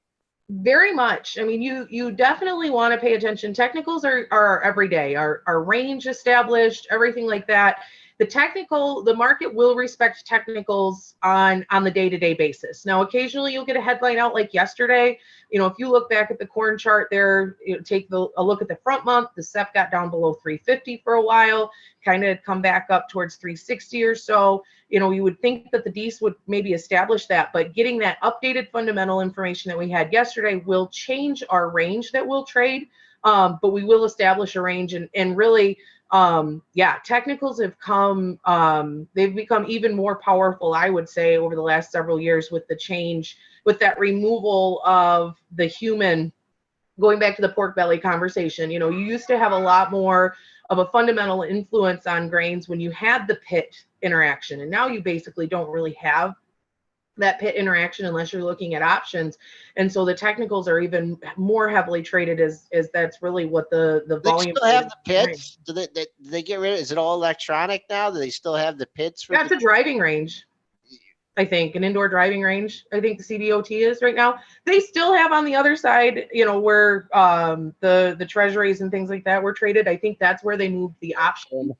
Very much. I mean, you definitely want to pay attention. Technicals are every day, our range established, everything like that. The market will respect technicals on the day-to-day basis. Now, occasionally you'll get a headline out like yesterday. You know, if you look back at the corn chart there, take a look at the front month, the CEP got down below 350 for a while, kind of come back up towards 360 or so. You know, you would think that the DEES would maybe establish that, but getting that updated fundamental information that we had yesterday will change our range that we'll trade. But we will establish a range and really, technicals have they've become even more powerful, I would say, over the last several years with the change, with that removal of the human, going back to the pork belly conversation. You know, you used to have a lot more of a fundamental influence on grains when you had the pit interaction, and now you basically don't really have that pit interaction unless you're looking at options. And so the technicals are even more heavily traded as that's really what the volume. They still have the pits? Do they get rid of it? Is it all electronic now? Do they still have the pits? That's a driving range, I think, an indoor driving range. I think the CBOT is right now. They still have on the other side, you know, where the treasuries and things like that were traded. I think that's where they moved the options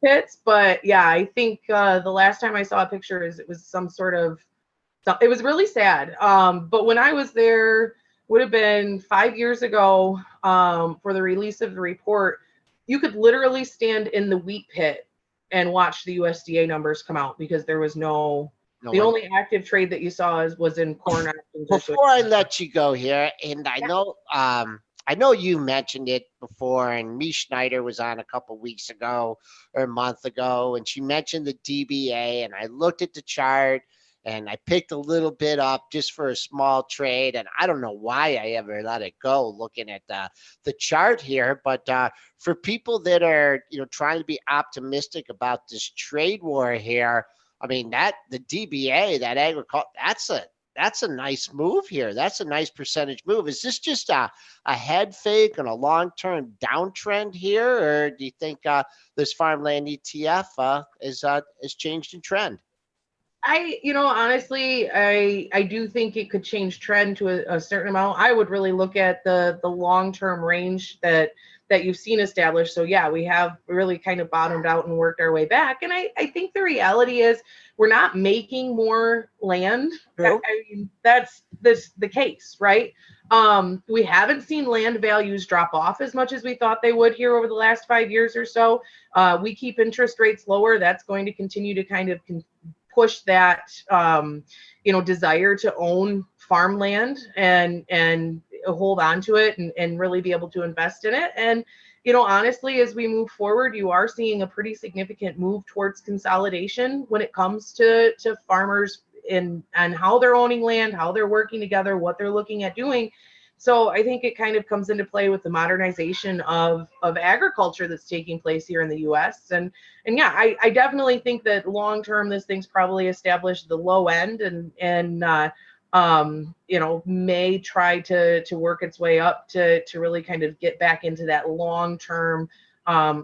pits. But yeah, I think the last time I saw a picture it was it was really sad. But when I was there, would have been 5 years ago, for the release of the report, you could literally stand in the wheat pit and watch the USDA numbers come out because there was the only active trade that you saw was in corn options. Before I let you go here, and I know you mentioned it before, and Mies Schneider was on a couple weeks ago or a month ago, and she mentioned the DBA, and I looked at the chart, and I picked a little bit up just for a small trade, and I don't know why I ever let it go looking at the chart here, but for people that are trying to be optimistic about this trade war here, I mean, the DBA, that agriculture, that's a nice move here. That's a nice percentage move. Is this just a head fake and a long-term downtrend here, or do you think this farmland ETF has changed in trend? Honestly, I do think it could change trend to a certain amount. I would really look at the long-term range that you've seen established. So yeah, we have really kind of bottomed out and worked our way back. And I think the reality is we're not making more land. I mean, that's the case, right? We haven't seen land values drop off as much as we thought they would here over the last 5 years or so. We keep interest rates lower. That's going to continue to kind of push that, desire to own farmland and hold on to it and really be able to invest in it. And, honestly, as we move forward, you are seeing a pretty significant move towards consolidation when it comes to farmers and how they're owning land, how they're working together, what they're looking at doing. So I think it kind of comes into play with the modernization of agriculture that's taking place here in the U.S. And yeah, I definitely think that long term this thing's probably established the low end and may try to work its way up to really kind of get back into that long term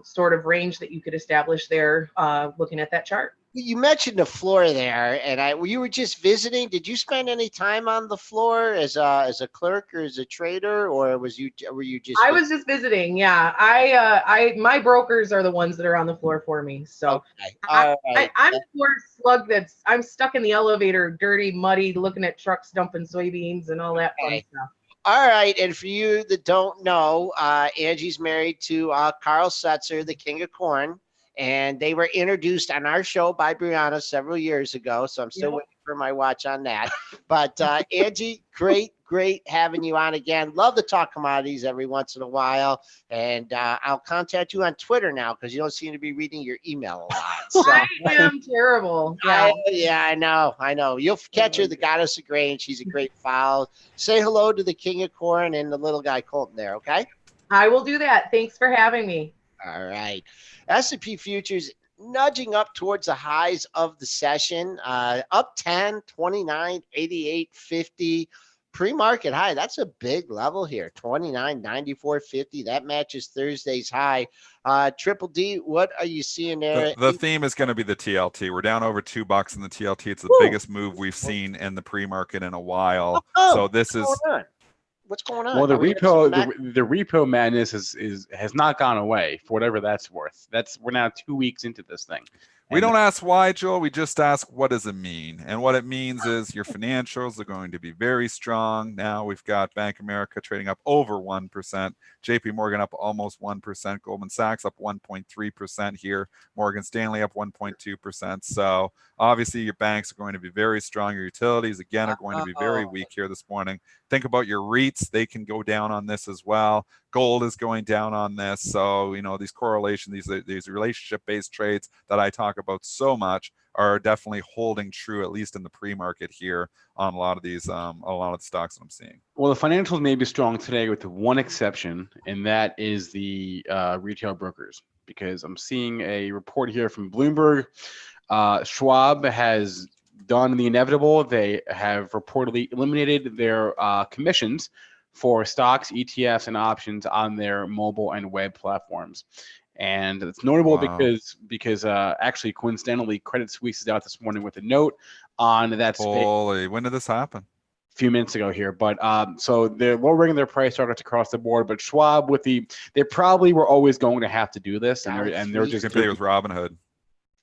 sort of range that you could establish there looking at that chart. You mentioned the floor there, and you were just visiting. Did you spend any time on the floor as a clerk or as a trader, or were you just? I was just visiting. Yeah, my brokers are the ones that are on the floor for me. So okay. I'm the floor slug I'm stuck in the elevator, dirty, muddy, looking at trucks dumping soybeans and all that fun stuff. All right, and for you that don't know, Angie's married to Carl Setzer, the King of Corn. And they were introduced on our show by Brianna several years ago. So I'm still waiting for my watch on that. But Angie, great having you on again. Love to talk commodities every once in a while. And I'll contact you on Twitter now because you don't seem to be reading your email a lot. So, I am terrible. Yeah, I know. You'll catch her, the goddess of grain. She's a great follow. Say hello to the King of Corn and the little guy Colton there, okay? I will do that. Thanks for having me. All right. S&P futures nudging up towards the highs of the session, up 10, 29, 88, 50. Pre-market high, that's a big level here, 29, 94, 50. That matches Thursday's high. Triple D, what are you seeing there? The theme is going to be the TLT. We're down over $2 in the TLT. It's the biggest move we've seen in the pre-market in a while. So this is... What's going on? Well, the repo madness has not gone away for whatever that's worth. We're now 2 weeks into this thing. We don't ask why, Joel. We just ask, what does it mean? And what it means is your financials are going to be very strong. Now we've got Bank of America trading up over 1%, JP Morgan up almost 1%, Goldman Sachs up 1.3% here, Morgan Stanley up 1.2%. So obviously your banks are going to be very strong. Your utilities, again, are going to be very weak here this morning. Think about your REITs. They can go down on this as well. Gold is going down on this. So, these correlations, these relationship-based trades that I talk about so much are definitely holding true, at least in the pre-market here on a lot of these, a lot of the stocks that I'm seeing. Well, the financials may be strong today with one exception, and that is the retail brokers, because I'm seeing a report here from Bloomberg. Schwab has done the inevitable. They have reportedly eliminated their commissions for stocks, ETFs, and options on their mobile and web platforms. And it's notable because actually, coincidentally, Credit Suisse is out this morning with a note on that space. Holy, when did this happen? A few minutes ago here. But so they're lowering their price targets across the board. But Schwab, they probably were always going to have to do this. And they're just going to with Robinhood.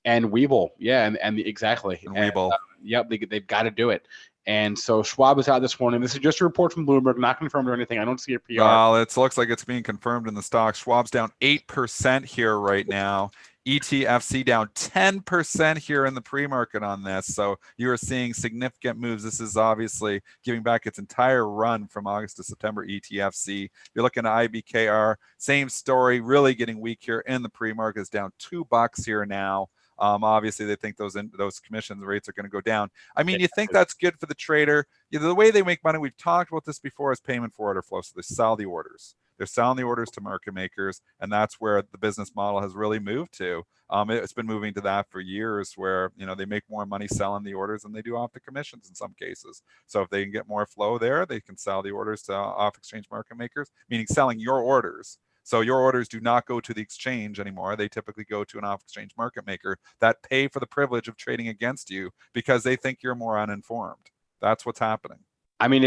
And Webull, yeah, exactly. And Webull. Yep, they've got to do it. And so Schwab is out this morning. This is just a report from Bloomberg, not confirmed or anything. I don't see a PR. Well, it looks like it's being confirmed in the stock. Schwab's down 8% here right now. ETFC down 10% here in the pre-market on this. So you are seeing significant moves. This is obviously giving back its entire run from August to September. ETFC. You're looking at IBKR, same story, really getting weak here in the pre-market. It's down $2 here now. Obviously, they think those commission rates are going to go down. I mean, you think that's good for the trader. The way they make money, we've talked about this before, is payment for order flow. So they sell the orders. They're selling the orders to market makers, and that's where the business model has really moved to. It's been moving to that for years, where they make more money selling the orders than they do off the commissions in some cases. So if they can get more flow there, they can sell the orders to off exchange market makers, meaning selling your orders. So your orders do not go to the exchange anymore. They typically go to an off-exchange market maker that pay for the privilege of trading against you because they think you're more uninformed. That's what's happening. I mean,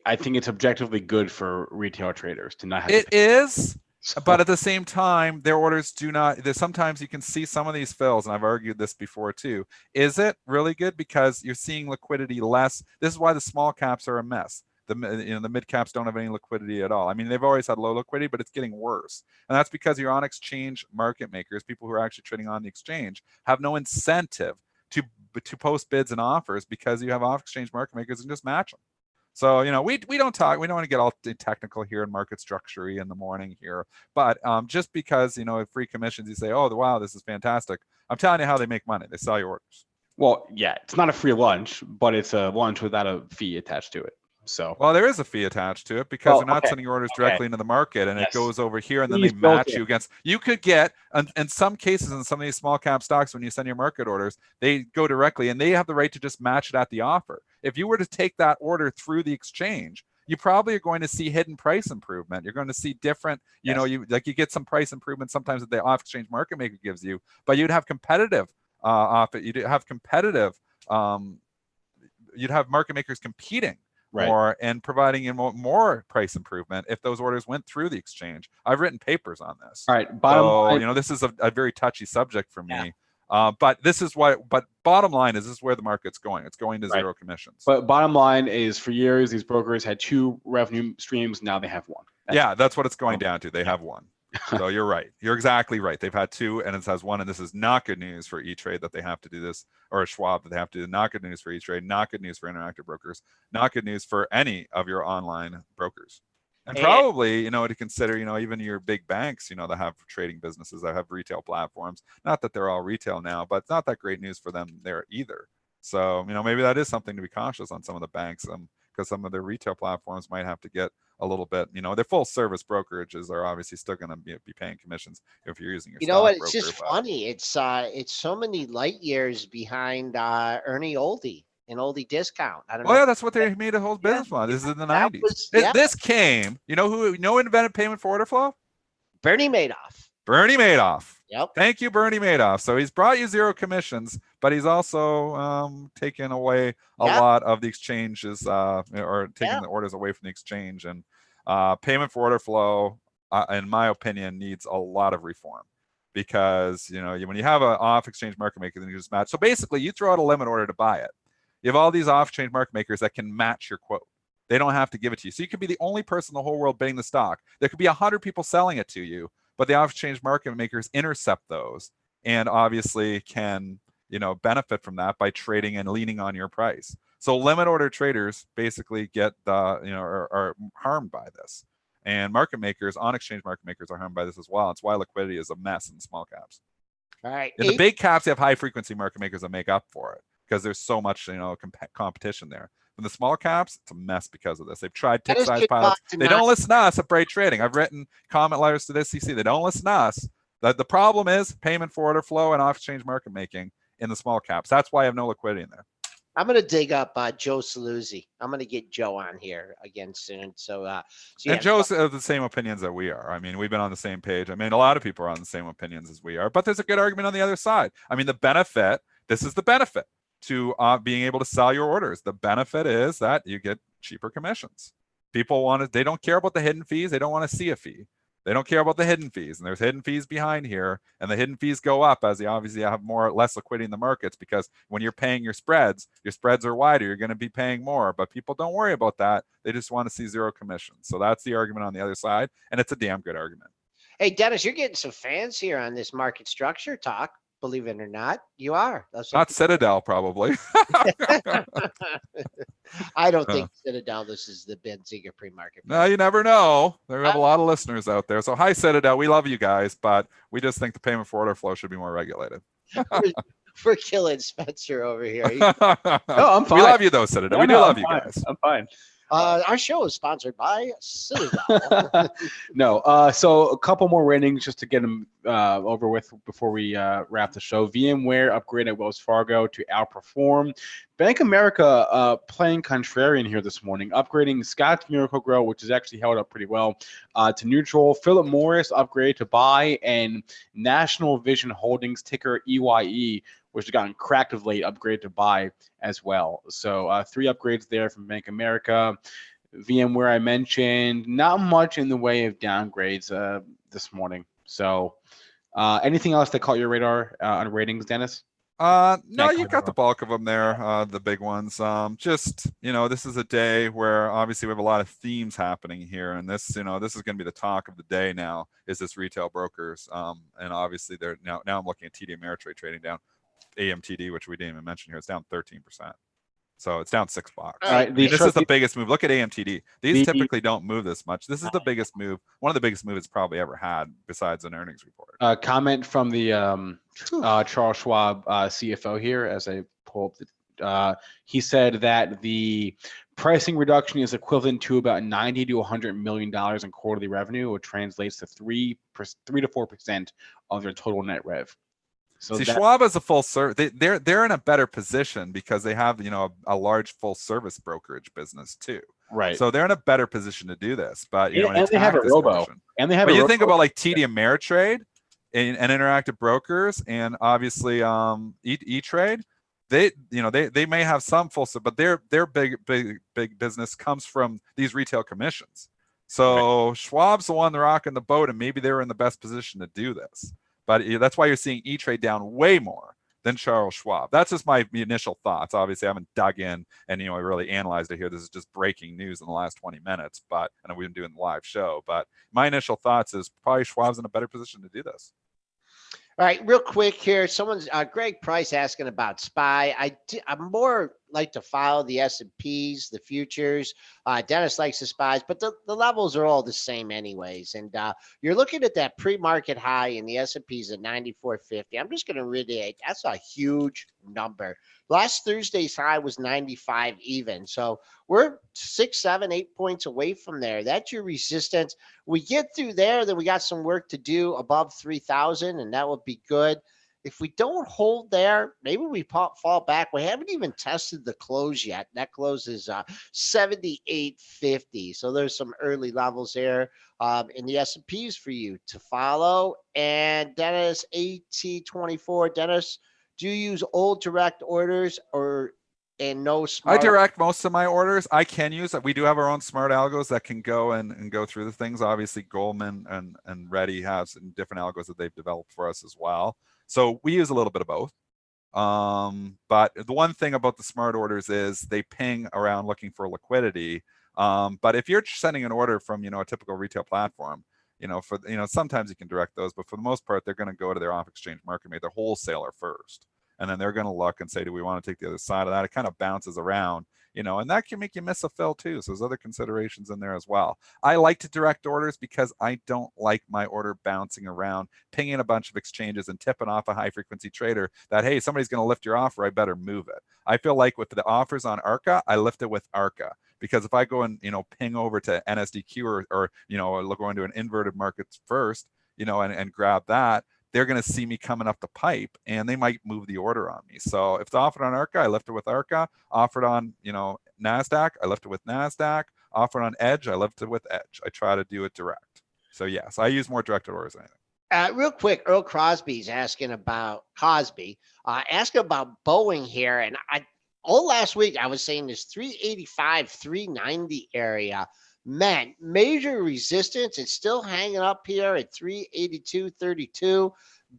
I think it's objectively good for retail traders to not have. It is, but at the same time, their orders do not. Sometimes you can see some of these fills, and I've argued this before too. Is it really good? Because you're seeing liquidity less. This is why the small caps are a mess. the mid caps don't have any liquidity at all. I mean, they've always had low liquidity, but it's getting worse. And that's because your on exchange market makers, people who are actually trading on the exchange, have no incentive to post bids and offers because you have off exchange market makers and just match them. So, we don't want to get all technical here in market structure in the morning here, but just because, free commissions, you say, oh, wow, this is fantastic. I'm telling you how they make money. They sell your orders. Well, yeah, it's not a free lunch, but it's a lunch without a fee attached to it. So, well, there is a fee attached to it because they're not sending your orders directly into the market, and it goes over here, and then they match you against. You could get, in some cases, in some of these small cap stocks, when you send your market orders, they go directly, and they have the right to just match it at the offer. If you were to take that order through the exchange, you probably are going to see hidden price improvement. You're going to see different, you get some price improvement sometimes that the off exchange market maker gives you, but you'd have competitive you'd have market makers competing more and providing you more price improvement if those orders went through the exchange. I've written papers on this. All right, bottom line, this is a very touchy subject for me. But bottom line is, this is where the market's going. It's going to zero commissions. But bottom line is, for years, these brokers had 2 revenue streams. Now they have 1. That's what it's going down to. They have 1. So you're right. You're exactly right. They've had 2 and it has 1. And this is not good news for E-Trade that they have to do this, or Schwab that they have to do. Not good news for E-Trade. Not good news for Interactive Brokers. Not good news for any of your online brokers. And probably, to consider, even your big banks, that have trading businesses, that have retail platforms. Not that they're all retail now, but it's not that great news for them there either. So, maybe that is something to be cautious on some of the banks, because some of their retail platforms might have to get a little bit, their full service brokerages are obviously still going to be paying commissions if you're using your stock what? It's broker, just funny. It's so many light years behind Ernie Oldie. An oldie discount. I don't know. Yeah, that's what they made a whole business on. This is in the 90s. This came, who invented payment for order flow? Bernie Madoff. Bernie Madoff. Yep. Thank you, Bernie Madoff. So he's brought you zero commissions, but he's also taken away a lot of the exchanges, or taking the orders away from the exchange. And payment for order flow, in my opinion, needs a lot of reform. Because when you have an off exchange market maker, then you just match. So basically, you throw out a limit order to buy it. You have all these off-exchange market makers that can match your quote. They don't have to give it to you. So you could be the only person in the whole world bidding the stock. There could be 100 people selling it to you, but the off-exchange market makers intercept those and obviously can, benefit from that by trading and leaning on your price. So limit order traders basically get are harmed by this. And market makers, on-exchange market makers, are harmed by this as well. It's why liquidity is a mess in small caps. All right. In the big caps, you have high-frequency market makers that make up for it, because there's so much competition there. In the small caps, it's a mess because of this. They've tried tick size pilots. They don't listen to us at Bright Trading. I've written comment letters to the SEC. They don't listen to us. The problem is payment for order flow and off-exchange market making in the small caps. That's why I have no liquidity in there. I'm going to dig up Joe Saluzzi. I'm going to get Joe on here again soon. And Joe's of the same opinions that we are. I mean, we've been on the same page. I mean, a lot of people are on the same opinions as we are, but there's a good argument on the other side. I mean, this is the benefit to being able to sell your orders. The benefit is that you get cheaper commissions. People they don't care about the hidden fees. They don't want to see a fee. They don't care about the hidden fees, and there's hidden fees behind here, and the hidden fees go up as you obviously have less liquidity in the markets, because when you're paying your spreads are wider. You're going to be paying more, but people don't worry about that. They just want to see zero commissions. So that's the argument on the other side, and it's a damn good argument. Hey, Dennis, you're getting some fans here on this market structure talk. Believe it or not, you are. That's not Citadel, probably. I don't think Citadel. This is the Benzinga pre-market. No, you never know. There are a lot of listeners out there. So hi, Citadel. We love you guys, but we just think the payment for order flow should be more regulated. We're killing Spencer over here. No, I'm fine. We love you though, Citadel. We do love you guys. I'm fine. Our show is sponsored by Citadel. No, so a couple more ratings just to get them over with before we wrap the show. VMware upgraded Wells Fargo to outperform. Bank of America playing contrarian here this morning, upgrading Scotts Miracle-Gro, which has actually held up pretty well, to neutral. Philip Morris upgraded to buy, and National Vision Holdings, ticker EYE, which has gotten cracked of late, upgraded to buy as well. So 3 upgrades there from Bank of America. VMware I mentioned, not much in the way of downgrades this morning. So anything else that caught your radar on ratings, Dennis? No, you got the bulk of them there, the big ones. Just, this is a day where obviously we have a lot of themes happening here, and this, this is going to be the talk of the day now, is this retail brokers. And obviously they're now I'm looking at TD Ameritrade trading down, AMTD, which we didn't even mention here. It's down 13%. So it's down $6. All right, this is the biggest move. Look at AMTD. These typically don't move this much. This is the biggest move. One of the biggest moves it's probably ever had besides an earnings report. Comment from the Charles Schwab CFO here as I pull up he said that the pricing reduction is equivalent to about $90 to $100 million in quarterly revenue, which translates to 3 to 4% of their total net rev. So see, Schwab is a full service. They're in a better position because they have a large full service brokerage business too. Right. So they're in a better position to do this. But and they have a robo. And they have. But you think about like TD Ameritrade and Interactive Brokers and obviously E-Trade. They may have some full, but their big business comes from these retail commissions. So right. Schwab's the one rocking the boat, and maybe they were in the best position to do this. But that's why you're seeing E-Trade down way more than Charles Schwab. That's just my initial thoughts. Obviously, I haven't dug in and really analyzed it here. This is just breaking news in the last 20 minutes. But and we've been doing the live show. But my initial thoughts is probably Schwab's in a better position to do this. All right, real quick here. Someone's Greg Price asking about SPY. I'm more like to follow the S&Ps, the futures. Dennis likes the SPYs, but the levels are all the same anyways. And you're looking at that pre-market high in the S&Ps at 94.50. I'm just going to reiterate, that's a huge number. Last Thursday's high was 95 even. So we're 6, 7, 8 points away from there. That's your resistance. We get through there, then we got some work to do above 3,000, and that would be good. If we don't hold there, maybe we fall back. We haven't even tested the close yet. That close is 78.50. So there's some early levels there in the S&Ps for you to follow. And Dennis, AT24. Dennis, do you use old direct orders and no smart? I direct most of my orders. I can use it. We do have our own smart algos that can go and go through the things. Obviously, Goldman and Reddy have some different algos that they've developed for us as well. So we use a little bit of both. But the one thing about the smart orders is they ping around looking for liquidity. But if you're sending an order from, a typical retail platform, sometimes you can direct those, but for the most part, they're going to go to their off-exchange market maker, their wholesaler first. And then they're going to look and say, do we want to take the other side of that? It kind of bounces around, and that can make you miss a fill too. So there's other considerations in there as well. I like to direct orders because I don't like my order bouncing around, pinging a bunch of exchanges and tipping off a high frequency trader that, hey, somebody's going to lift your offer. I better move it. I feel like with the offers on ARCA, I lift it with ARCA. Because if I go and, ping over to NSDQ or go into an inverted market first, and grab that, they're going to see me coming up the pipe and they might move the order on me. So if it's offered on ARCA, I lift it with ARCA. Offered on, NASDAQ, I lift it with NASDAQ. Offered on Edge, I lift it with Edge. I try to do it direct. So yes, I use more directed orders than anything. Real quick, Earl Crosby's asking about asking about Boeing here. And all last week I was saying this 385, 390 area. Man, major resistance. It's still hanging up here at 382.32.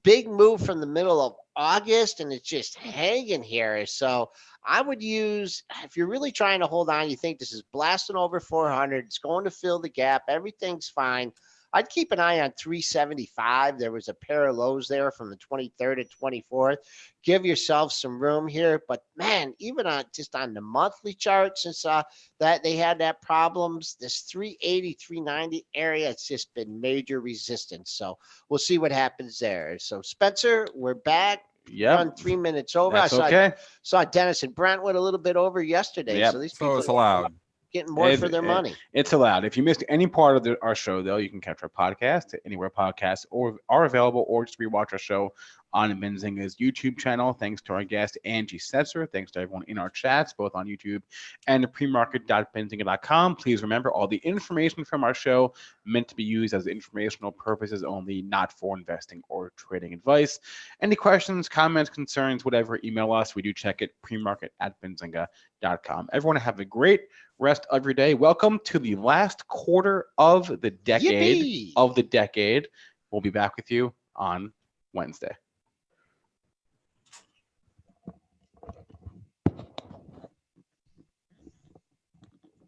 Big move from the middle of August, and it's just hanging here. So I would use, if you're really trying to hold on, you think this is blasting over 400, it's going to fill the gap, everything's fine. I'd keep an eye on 375. There was a pair of lows there from the 23rd to 24th. Give yourself some room here. But, man, even on the monthly chart, since that they had that problems, this 380, 390 area, it's just been major resistance. So we'll see what happens there. So, Spencer, we're back. Yep. Run 3 minutes over. That's I saw Dennis and Brentwood a little bit over yesterday. Yep. So these people it's allowed. Getting more for their money. It's allowed. If you missed any part of our show, though, you can catch our podcast anywhere podcasts are available, or just rewatch our show on Benzinga's YouTube channel. Thanks to our guest, Angie Setzer. Thanks to everyone in our chats, both on YouTube and premarket.benzinga.com. Please remember, all the information from our show meant to be used as informational purposes only, not for investing or trading advice. Any questions, comments, concerns, whatever, email us. We do check it, premarket@benzinga.com. Everyone have a great rest of your day. Welcome to the last quarter of the decade. Yippee! We'll be back with you on Wednesday.